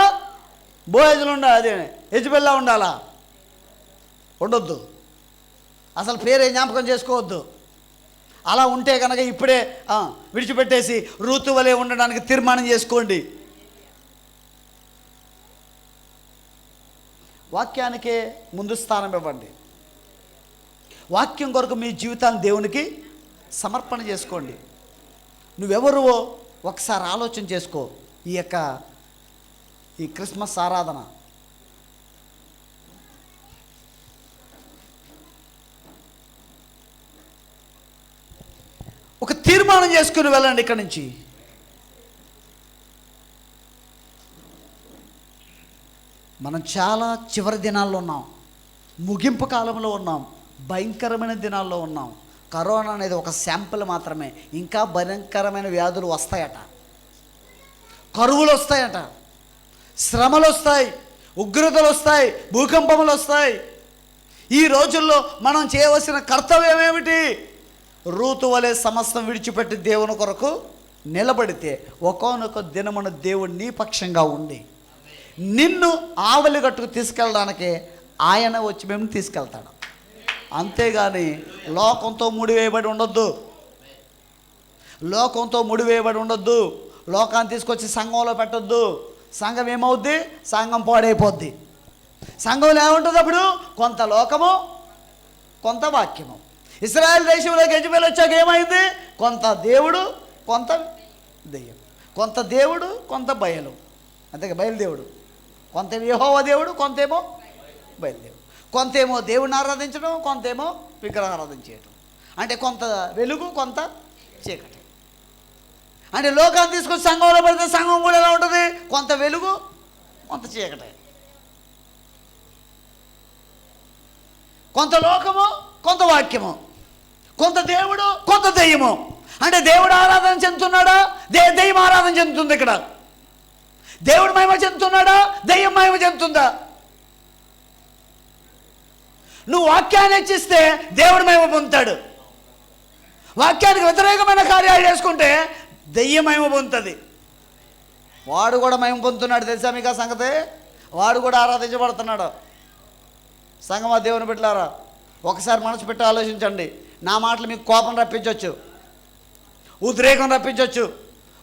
బోయజులు ఉండాలి, అదే యెజబెల్లా ఉండాలా? ఉండొద్దు. అసలు పేరే జ్ఞాపకం చేసుకోవద్దు. అలా ఉంటే కనుక ఇప్పుడే విడిచిపెట్టేసి రూతు వలె ఉండడానికి తీర్మానం చేసుకోండి. వాక్యానికే ముందు స్థానం ఇవ్వండి. వాక్యం కొరకు మీ జీవితాన్ని దేవునికి సమర్పణ చేసుకోండి. నువ్వెవరువో ఒకసారి ఆలోచన చేసుకో. ఈ క్రిస్మస్ ఆరాధన ఒక తీర్మానం చేసుకుని వెళ్ళండి ఇక్కడి నుంచి. మనం చాలా చివరి దినాల్లో ఉన్నాం, ముగింపు కాలంలో ఉన్నాం, భయంకరమైన దినాల్లో ఉన్నాం. కరోనా అనేది ఒక శాంపుల్ మాత్రమే. ఇంకా భయంకరమైన వ్యాధులు వస్తాయట, కరువులు వస్తాయట, శ్రమలు వస్తాయి, ఉగ్రతలు వస్తాయి, భూకంపములు వస్తాయి. ఈ రోజుల్లో మనం చేయవలసిన కర్తవ్యం ఏమిటి? రూతు వలె సమస్తం విడిచిపెట్టి దేవుని కొరకు నిలబడితే ఒకానొక దినమున దేవుడు నీ పక్షంగా ఉండి నిన్ను ఆవలి గట్టుకు తీసుకెళ్ళడానికి ఆయన వచ్చి మేము తీసుకెళ్తాడు. అంతేగాని లోకంతో ముడివేయబడి ఉండొద్దు. లోకంతో ముడివేయబడి ఉండొద్దు. లోకాన్ని తీసుకొచ్చి సంఘంలో పెట్టొద్దు. సంఘం ఏమవుద్ది? సంఘం పాడైపోద్ది. సంఘంలో ఏముంటుంది అప్పుడు? కొంత లోకము, కొంత వాక్యము. ఇశ్రాయేల్ దేశంలోకి యెజబెల్ వచ్చాక ఏమైంది? కొంత దేవుడు, కొంత దెయ్యం. కొంత దేవుడు, కొంత బయలు. అంతే, బయలుదేవుడు. కొంత యెహోవా దేవుడు, కొంతేమో బయలుదేవుడు. కొంతేమో దేవుడిని ఆరాధించడం, కొంతేమో విగ్రహ ఆరాధన చేయటం. అంటే కొంత వెలుగు, కొంత చీకటి. అంటే లోకాన్ని తీసుకొచ్చి సంఘంలో పెడితే సంఘం కూడా ఎలా ఉంటుంది? కొంత వెలుగు, కొంత చీకటి. కొంత లోకము, కొంత వాక్యము. కొంత దేవుడు, కొంత దెయ్యము. అంటే దేవుడు ఆరాధన చెందుతున్నాడా? దెయ్యం ఆరాధన చెందుతుంది. ఇక్కడ దేవుడు మహిమ చెందుతున్నాడా? దెయ్యం మహిమ చెందుతుందా? నువ్వు వాక్యాన్ని హెచ్చిస్తే దేవుడు మహిమ పొందుతాడు. వాక్యానికి వ్యతిరేకమైన కార్యాలు చేసుకుంటే దెయ్యం మహిమ పొందుతుంది. వాడు కూడా మహిమ పొందుతున్నాడు. తెలుసా మీకు ఆ సంగతి? వాడు కూడా ఆరాధించబడుతున్నాడు. సంగమా దేవుని బిడ్డలారా, ఒకసారి మనసు పెట్టి ఆలోచించండి. నా మాటలు మీకు కోపం రప్పించవచ్చు, ఉద్రేకం రప్పించవచ్చు,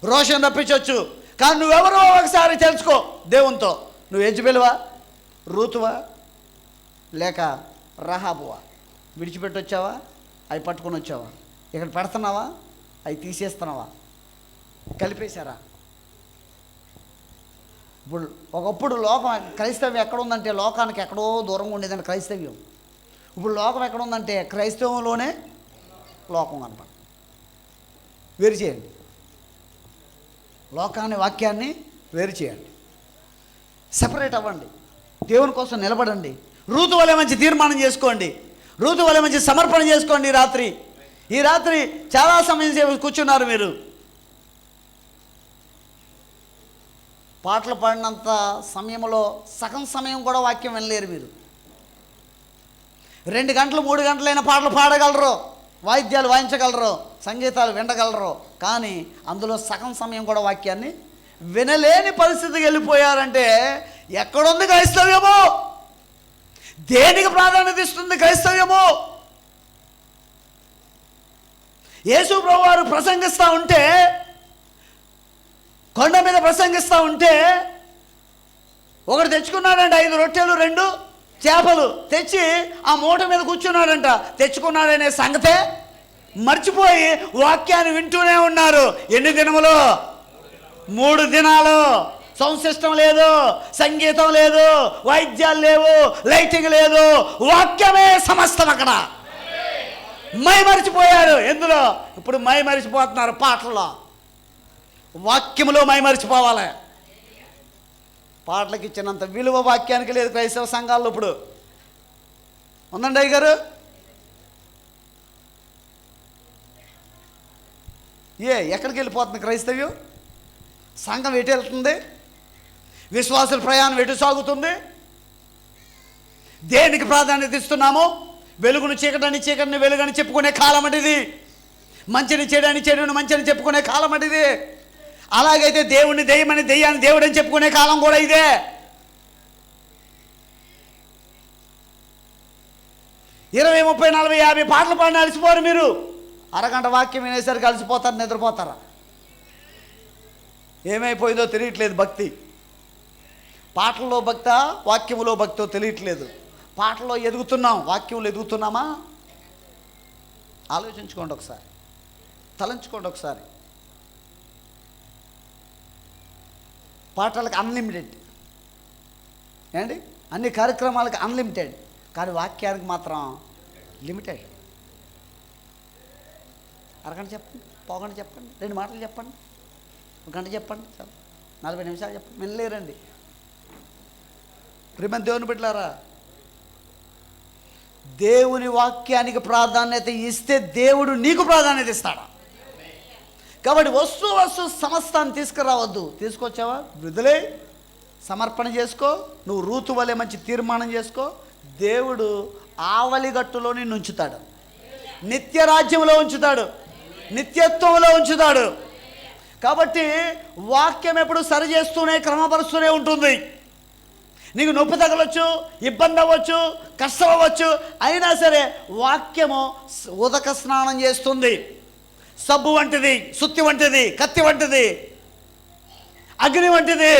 రోషం రప్పించవచ్చు. కానీ నువ్వెవరో ఒకసారి తెలుసుకో దేవునితో. నువ్వు యెజబెలువా, రూతువా, లేక రహాబువా? విడిచిపెట్టి వచ్చావా? అవి పట్టుకొని వచ్చావా? ఇక్కడ పెడుతున్నావా? అవి తీసేస్తున్నావా? కలిపేశారా? ఇప్పుడు ఒకప్పుడు లోకం, క్రైస్తవ్యం ఎక్కడ ఉందంటే లోకానికి ఎక్కడో దూరంగా ఉండేదండి క్రైస్తవ్యం. ఇప్పుడు లోకం ఎక్కడ ఉందంటే క్రైస్తవంలోనే లోకం కనపడ. వేరు చేయండి, లోకాన్ని వాక్యాన్ని వేరు చేయండి. సెపరేట్ అవ్వండి, దేవుని కోసం నిలబడండి. రూతు వలె మంచి తీర్మానం చేసుకోండి, రూతు వలె మంచి సమర్పణ చేసుకోండి. ఈ రాత్రి చాలా సమయం సేపు కూర్చున్నారు మీరు. పాటలు పాడినంత సమయంలో సగం సమయం కూడా వాక్యం వినలేరు మీరు. 2 గంటలు 3 గంటలైన పాటలు పాడగలరు, వాయిద్యాలు వాయించగలరు, సంగీతాలు వినగలరు. కానీ అందులో సగం సమయం కూడా వాక్యాన్ని వినలేని పరిస్థితికి వెళ్ళిపోయారంటే ఎక్కడుంది క్రైస్తవ్యము? దేనికి ప్రాధాన్యత ఇస్తుంది క్రైస్తవ్యము? యేసు ప్రభువారు ప్రసంగిస్తూ ఉంటే, కొండ మీద ప్రసంగిస్తూ ఉంటే, ఒకడు తెచ్చుకున్నాడంట 5 రొట్టెలు 2 చేపలు తెచ్చి ఆ మూట మీద కూర్చున్నాడంట. తెచ్చుకున్నాడనే సంగతే మర్చిపోయి వాక్యాన్ని వింటూనే ఉన్నారు. ఎన్ని దినములు? 3 దినాలు. సౌండ్ సిస్టమ్ లేదు, సంగీతం లేదు, వాయిద్యాలు లేవు, లైటింగ్ లేదు, వాక్యమే సమస్తం. అక్కడ మై మరిచిపోయారు. ఎందులో? ఇప్పుడు మై మరిచిపోతున్నారు పాటల్లో. వాక్యములో మై మరిచిపోవాలి. పాటలకు ఇచ్చినంత విలువ వాక్యానికి లేదు క్రైస్తవ సంఘాల్లో. ఇప్పుడు ఉందండి అయ్య గారు? ఎక్కడికి వెళ్ళిపోతుంది క్రైస్తవ్యం? సంఘం ఎటు వెళ్తుంది? విశ్వాసుల ప్రయాణం ఎటు సాగుతుంది? దేనికి ప్రాధాన్యత ఇస్తున్నాము? వెలుగును చీకటని, చీకటిని వెలుగని చెప్పుకునే కాలం అంటిది. మంచిని చెడని, చెడుని మంచిని చెప్పుకునే కాలం అంటిది. అలాగైతే దేవుడిని దెయ్యమని, దెయ్యాన్ని దేవుడని చెప్పుకునే కాలం కూడా ఇదే. ఇరవై 30 40 50 పాటలు పాడిన అలసిపోరు మీరు. అరగంట వాక్యం వినేసరికి అలసిపోతారు, నిద్రపోతారా? ఏమైపోయిందో తెలియట్లేదు భక్తి. పాటల్లో భక్త, వాక్యములో భక్తో తెలియట్లేదు. పాటల్లో ఎదుగుతున్నాం, వాక్యంలో ఎదుగుతున్నామా? ఆలోచించుకోండి ఒకసారి, తలంచుకోండి ఒకసారి. పాటలకు అన్లిమిటెడ్ ఏంటి, అన్ని కార్యక్రమాలకు అన్లిమిటెడ్, కానీ వాక్యానికి మాత్రం లిమిటెడ్. అరగంట చెప్పండి, పోగంట చెప్పండి, 2 మాటలు చెప్పండి, 1 గంట చెప్పండి, 40 నిమిషాలు చెప్పండి, వినలేరండి. ప్రియమైన దేవుని బిడ్డలారా, దేవుని వాక్యానికి ప్రాధాన్యత ఇస్తే దేవుడు నీకు ప్రాధాన్యత ఇస్తాడా? కాబట్టి వస్తు సమస్తాన్ని తీసుకురావద్దు. తీసుకొచ్చావా? విడుదలై సమర్పణ చేసుకో. నువ్వు రూతు వలె మంచి తీర్మానం చేసుకో. దేవుడు ఆవలిగట్టులో నిన్ను ఉంచుతాడు, నిత్య రాజ్యంలో ఉంచుతాడు, నిత్యత్వంలో ఉంచుతాడు. కాబట్టి వాక్యం ఎప్పుడు సరి చేస్తూనే, క్రమపరుస్తూనే ఉంటుంది. నీకు నొప్పి తగలవచ్చు, ఇబ్బంది అవ్వచ్చు, కష్టం అవ్వచ్చు, అయినా సరే వాక్యము ఉదక స్నానం చేస్తుంది. సబ్బు వంటిది, సుత్తి వంటిది, కత్తి వంటిది, అగ్ని వంటిది.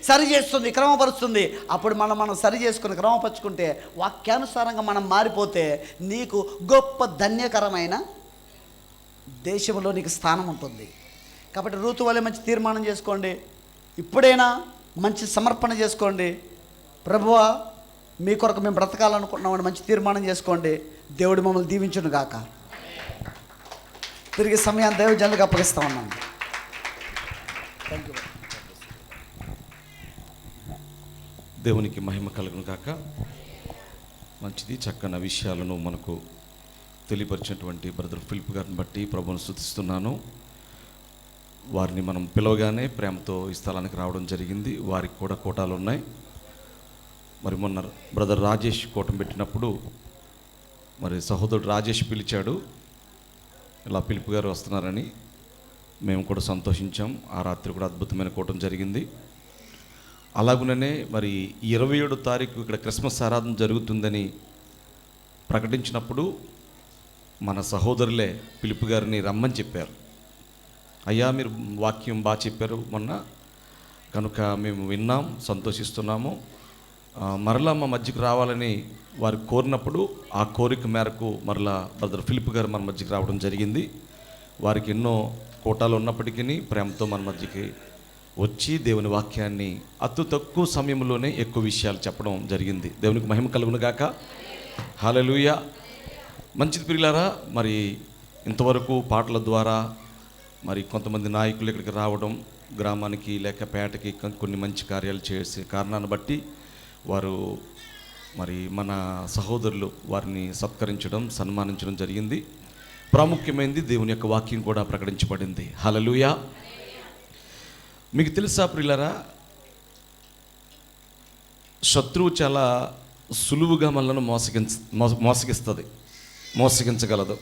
సరి చేస్తుంది, క్రమపరుస్తుంది. అప్పుడు మనం సరి చేసుకుని క్రమపరుచుకుంటే, వాక్యానుసారంగా మనం మారిపోతే నీకు గొప్ప ధన్యకరమైన దేశంలో నీకు స్థానం ఉంటుంది. కాబట్టి రూతు వలె మంచి తీర్మానం చేసుకోండి. ఇప్పుడైనా మంచి సమర్పణ చేసుకోండి. ప్రభువా, మీ కొరకు మేము బ్రతకాలనుకుంటున్నామని మంచి తీర్మానం చేసుకోండి. దేవుడు మమ్మల్ని దీవించును గాక. తిరిగి సమయాన్ని దైవజనులకు అప్పగిస్తా ఉన్నాను. Thank you. దేవునికి మహిమ కలుగును గాక. మంచిది, చక్కని విషయాలను మనకు తెలియపరిచినటువంటి బ్రదర్ ఫిలిప్ గారిని బట్టి ప్రభువును స్తుతిస్తున్నాను. వారిని మనం పిలవగానే ప్రేమతో ఈ స్థలానికి రావడం జరిగింది. వారికి కూడా కోటాలు ఉన్నాయి. మరి మొన్న బ్రదర్ రాజేష్ కూటం పెట్టినప్పుడు మరి సహోదరుడు రాజేష్ పిలిచాడు, ఇలా ఫిలిప్ గారు వస్తున్నారని. మేము కూడా సంతోషించాం. ఆ రాత్రి కూడా అద్భుతమైన కూటం జరిగింది. అలాగుననే మరి 27 తారీఖు ఇక్కడ క్రిస్మస్ ఆరాధన జరుగుతుందని ప్రకటించినప్పుడు మన సహోదరులే పిలుపు గారిని రమ్మని చెప్పారు. అయ్యా మీరు వాక్యం బాగా చెప్పారు మొన్న, కనుక మేము విన్నాం, సంతోషిస్తున్నాము, మరలా మా మధ్యకు రావాలని వారు కోరినప్పుడు ఆ కోరిక మేరకు మరలా బ్రదర్ ఫిలిప్ గారు మన మధ్యకి రావడం జరిగింది. వారికి ఎన్నో కోటాలు ఉన్నప్పటికీ ప్రేమతో మన మధ్యకి వచ్చి దేవుని వాక్యాన్ని అతి తక్కువ సమయంలోనే ఎక్కువ విషయాలు చెప్పడం జరిగింది. దేవునికి మహిమ కలుగును గాక. హల్లెలూయా. మంచిది ప్రియులారా, మరి ఇంతవరకు పాటల ద్వారా మరి కొంతమంది నాయకులు ఇక్కడికి రావడం, గ్రామానికి లేక పేటకి కొన్ని మంచి కార్యాలు చేసే కారణాన్ని బట్టి వారు మరి మన సహోదరులు వారిని సత్కరించడం, సన్మానించడం జరిగింది. ప్రాముఖ్యమైనది దేవుని యొక్క వాక్యం కూడా ప్రకటించబడింది. హల్లెలూయా. మీకు తెలుసా ప్రియులారా, శత్రువు చాలా సులువుగా మనల్ని మోసగించగలదు.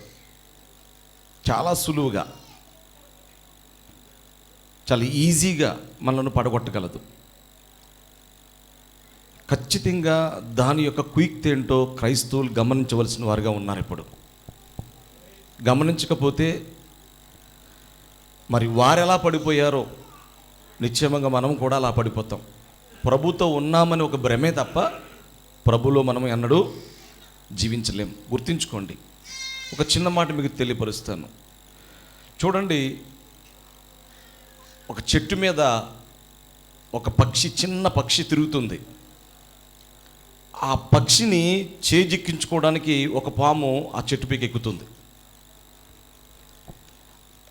చాలా సులువుగా, చాలా ఈజీగా మనల్ని పడగొట్టగలదు. ఖచ్చితంగా దాని యొక్క క్విక్ ఏంటో క్రైస్తవులు గమనించవలసిన వారుగా ఉన్నారు. ఇప్పుడు గమనించకపోతే మరి వారు ఎలా పడిపోయారో నిశ్చయంగా మనం కూడా అలా పడిపోతాం. ప్రభుతో ఉన్నామని ఒక భ్రమే తప్ప ప్రభులో మనం ఎన్నడూ జీవించలేం. గుర్తుంచుకోండి. ఒక చిన్న మాట మీకు తెలియపరుస్తాను. చూడండి, ఒక చెట్టు మీద ఒక పక్షి, చిన్న పక్షి తిరుగుతుంది. ఆ పక్షిని చేజిక్కించుకోవడానికి ఒక పాము ఆ చెట్టు పైకి ఎక్కుతుంది.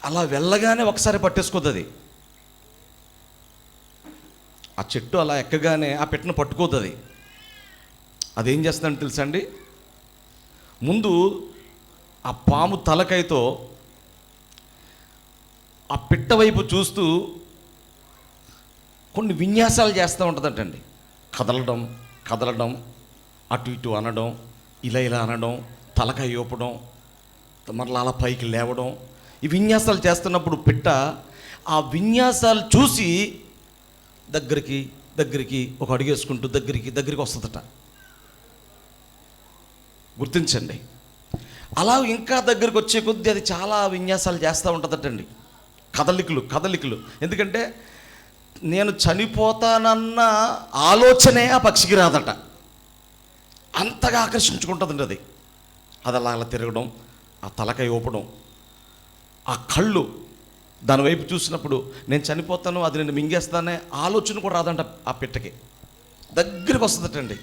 అలా వెళ్ళగానే ఒకసారి పట్టేసుకోదు అది. ఆ చెట్టు అలా ఎక్కగానే ఆ పెట్టను పట్టుకోదు అది. అదేం చేస్తుందని తెలుసా అండి? ముందు ఆ పాము తలకాయతో ఆ పిట్ట వైపు చూస్తూ కొన్ని విన్యాసాలు చేస్తూ ఉంటుందంటండి. కదలడం, అటు ఇటు అనడం, ఇలా అనడం, తలకాయ ఊపడం, మరలా అలా పైకి లేవడం, ఈ విన్యాసాలు చేస్తున్నప్పుడు పిట్ట ఆ విన్యాసాలు చూసి దగ్గరికి ఒక అడుగేసుకుంటూ దగ్గరికి వస్తుందట. గుర్తించండి. అలా ఇంకా దగ్గరికి వచ్చే కొద్దీ అది చాలా విన్యాసాలు చేస్తూ ఉంటుందటండి. కదలికలు. ఎందుకంటే నేను చనిపోతానన్న ఆలోచనే ఆ పక్షికి రాదట. అంతగా ఆకర్షించుకుంటుందండి అది. అలా తిరగడం, ఆ తలకాయ ఊపడం, ఆ కళ్ళు దాని వైపు చూసినప్పుడు నేను చనిపోతాను, అది నేను మింగేస్తానే ఆలోచన కూడా రాదంట ఆ పిట్టకి. దగ్గరికి వస్తుందటండి,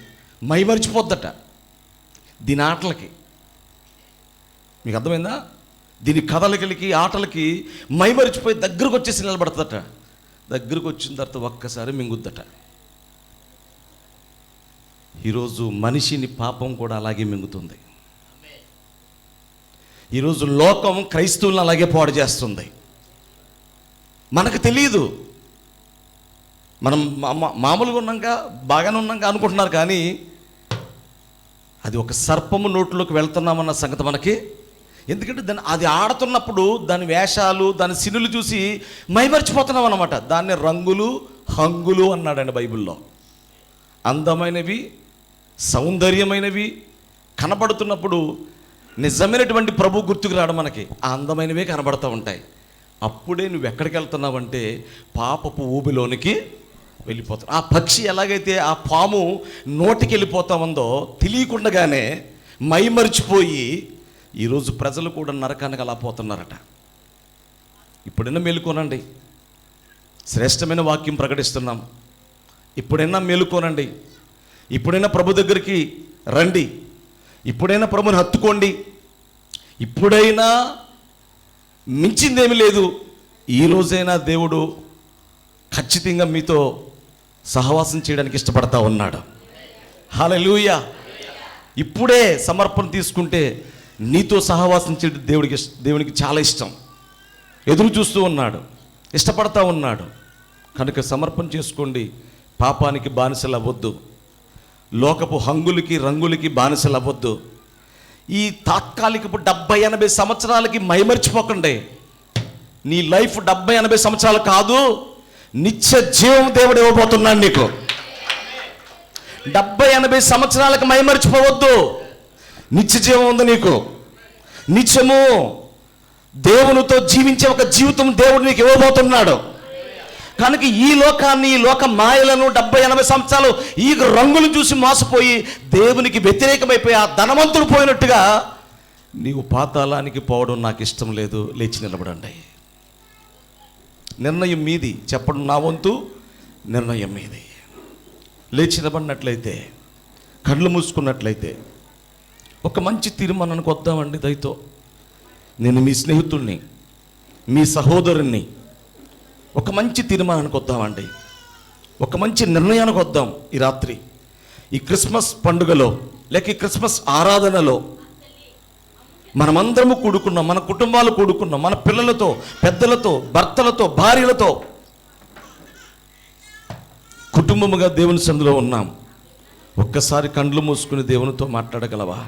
మైమరిచిపోద్దట దీని ఆటలకి. మీకు అర్థమైందా? దీని కదలికలకి, ఆటలకి మైమరిచిపోయి దగ్గరకు వచ్చేసి నిలబడుతుందట. దగ్గరకు వచ్చిన తర్వాత ఒక్కసారి మింగుద్దట. ఈరోజు మనిషిని పాపం కూడా అలాగే మింగుతుంది. ఈరోజు లోకం క్రైస్తవులను అలాగే పాడు చేస్తుంది. మనకు తెలియదు. మనం మామూలుగా ఉన్నాక, బాగానే ఉన్నాక అనుకుంటున్నారు, కానీ అది ఒక సర్పము నోట్లోకి వెళ్తున్నామన్న సంగతి మనకి. ఎందుకంటే అది ఆడుతున్నప్పుడు దాని వేషాలు, దాని సినులు చూసి మైమరిచిపోతున్నాం అన్నమాట. దాన్ని రంగులు, హంగులు అన్నాడండి బైబిల్లో. అందమైనవి, సౌందర్యమైనవి కనబడుతున్నప్పుడు నిజమైనటువంటి ప్రభు గుర్తుకు రావడం మనకి. ఆ అందమైనవే కనబడుతూ ఉంటాయి. అప్పుడే నువ్వు ఎక్కడికి వెళ్తున్నావంటే పాపపు ఊబిలోనికి వెళ్ళిపోతావు. ఆ పక్షి ఎలాగైతే ఆ పాము నోటికి వెళ్ళిపోతా ఉందో తెలియకుండానే మైమరిచిపోయి ఈరోజు ప్రజలు కూడా నరకానికి అలా పోతున్నారట. ఇప్పుడైనా మేలుకోనండి. శ్రేష్టమైన వాక్యం ప్రకటిస్తున్నాం. ఇప్పుడైనా మేలుకోనండి. ఇప్పుడైనా ప్రభు దగ్గరికి రండి. ఇప్పుడైనా ప్రభుని హత్తుకోండి. ఇప్పుడైనా మించిందేమీ లేదు. ఈరోజైనా దేవుడు ఖచ్చితంగా మీతో సహవాసం చేయడానికి ఇష్టపడతా ఉన్నాడు. హల్లెలూయా. ఇప్పుడే సమర్పణ తీసుకుంటే నీతో సహవాసం చేయడం దేవునికి చాలా ఇష్టం. ఎదురు చూస్తూ ఉన్నాడు, ఇష్టపడతా ఉన్నాడు. కనుక సమర్పణ చేసుకోండి. పాపానికి బానిసలు అవ్వద్దు. లోకపు హంగులకి, రంగులకి బానిసలు అవ్వద్దు. ఈ తాత్కాలికపు 70-80 సంవత్సరాలకి మైమరిచిపోకండి. నీ లైఫ్ 70-80 సంవత్సరాలు కాదు, నిత్య జీవం దేవుడు ఇవ్వబోతున్నాడు నీకు. 70-80 సంవత్సరాలకు మైమరిచిపోవద్దు. నిత్య జీవం ఉంది నీకు. నిత్యము దేవునితో జీవించే ఒక జీవితం దేవుడు నీకు ఇవ్వబోతున్నాడు. కనుక ఈ లోకాన్ని, ఈ లోక మాయలను 70-80 సంవత్సరాలు ఈ రంగులు చూసి మోసపోయి దేవునికి వ్యతిరేకమైపోయి ఆ ధనవంతుడు పోయినట్టుగా నీవు పాతాళానికి పోవడం నాకు ఇష్టం లేదు. లేచి నిలబడండి. నిర్ణయం మీది. చెప్పడం నా వంతు, నిర్ణయం మీది. లేచి నిలబడినట్లయితే, కళ్ళు మూసుకున్నట్లయితే ఒక మంచి తీర్మానానికి వద్దామండి. దయతో నేను మీ స్నేహితుడిని, మీ సహోదరుణ్ణి, ఒక మంచి తీర్మానానికి వద్దామండి. ఒక మంచి నిర్ణయానికి వద్దాం. ఈ రాత్రి ఈ క్రిస్మస్ పండుగలో లేక ఈ క్రిస్మస్ ఆరాధనలో మనమందరము కూడుకున్నాం, మన కుటుంబాలు కూడుకున్నాం, మన పిల్లలతో, పెద్దలతో, భర్తలతో, భార్యలతో కుటుంబముగా దేవుని సన్నిధిలో ఉన్నాం. ఒక్కసారి కండ్లు మూసుకుని దేవునితో మాట్లాడగలవా?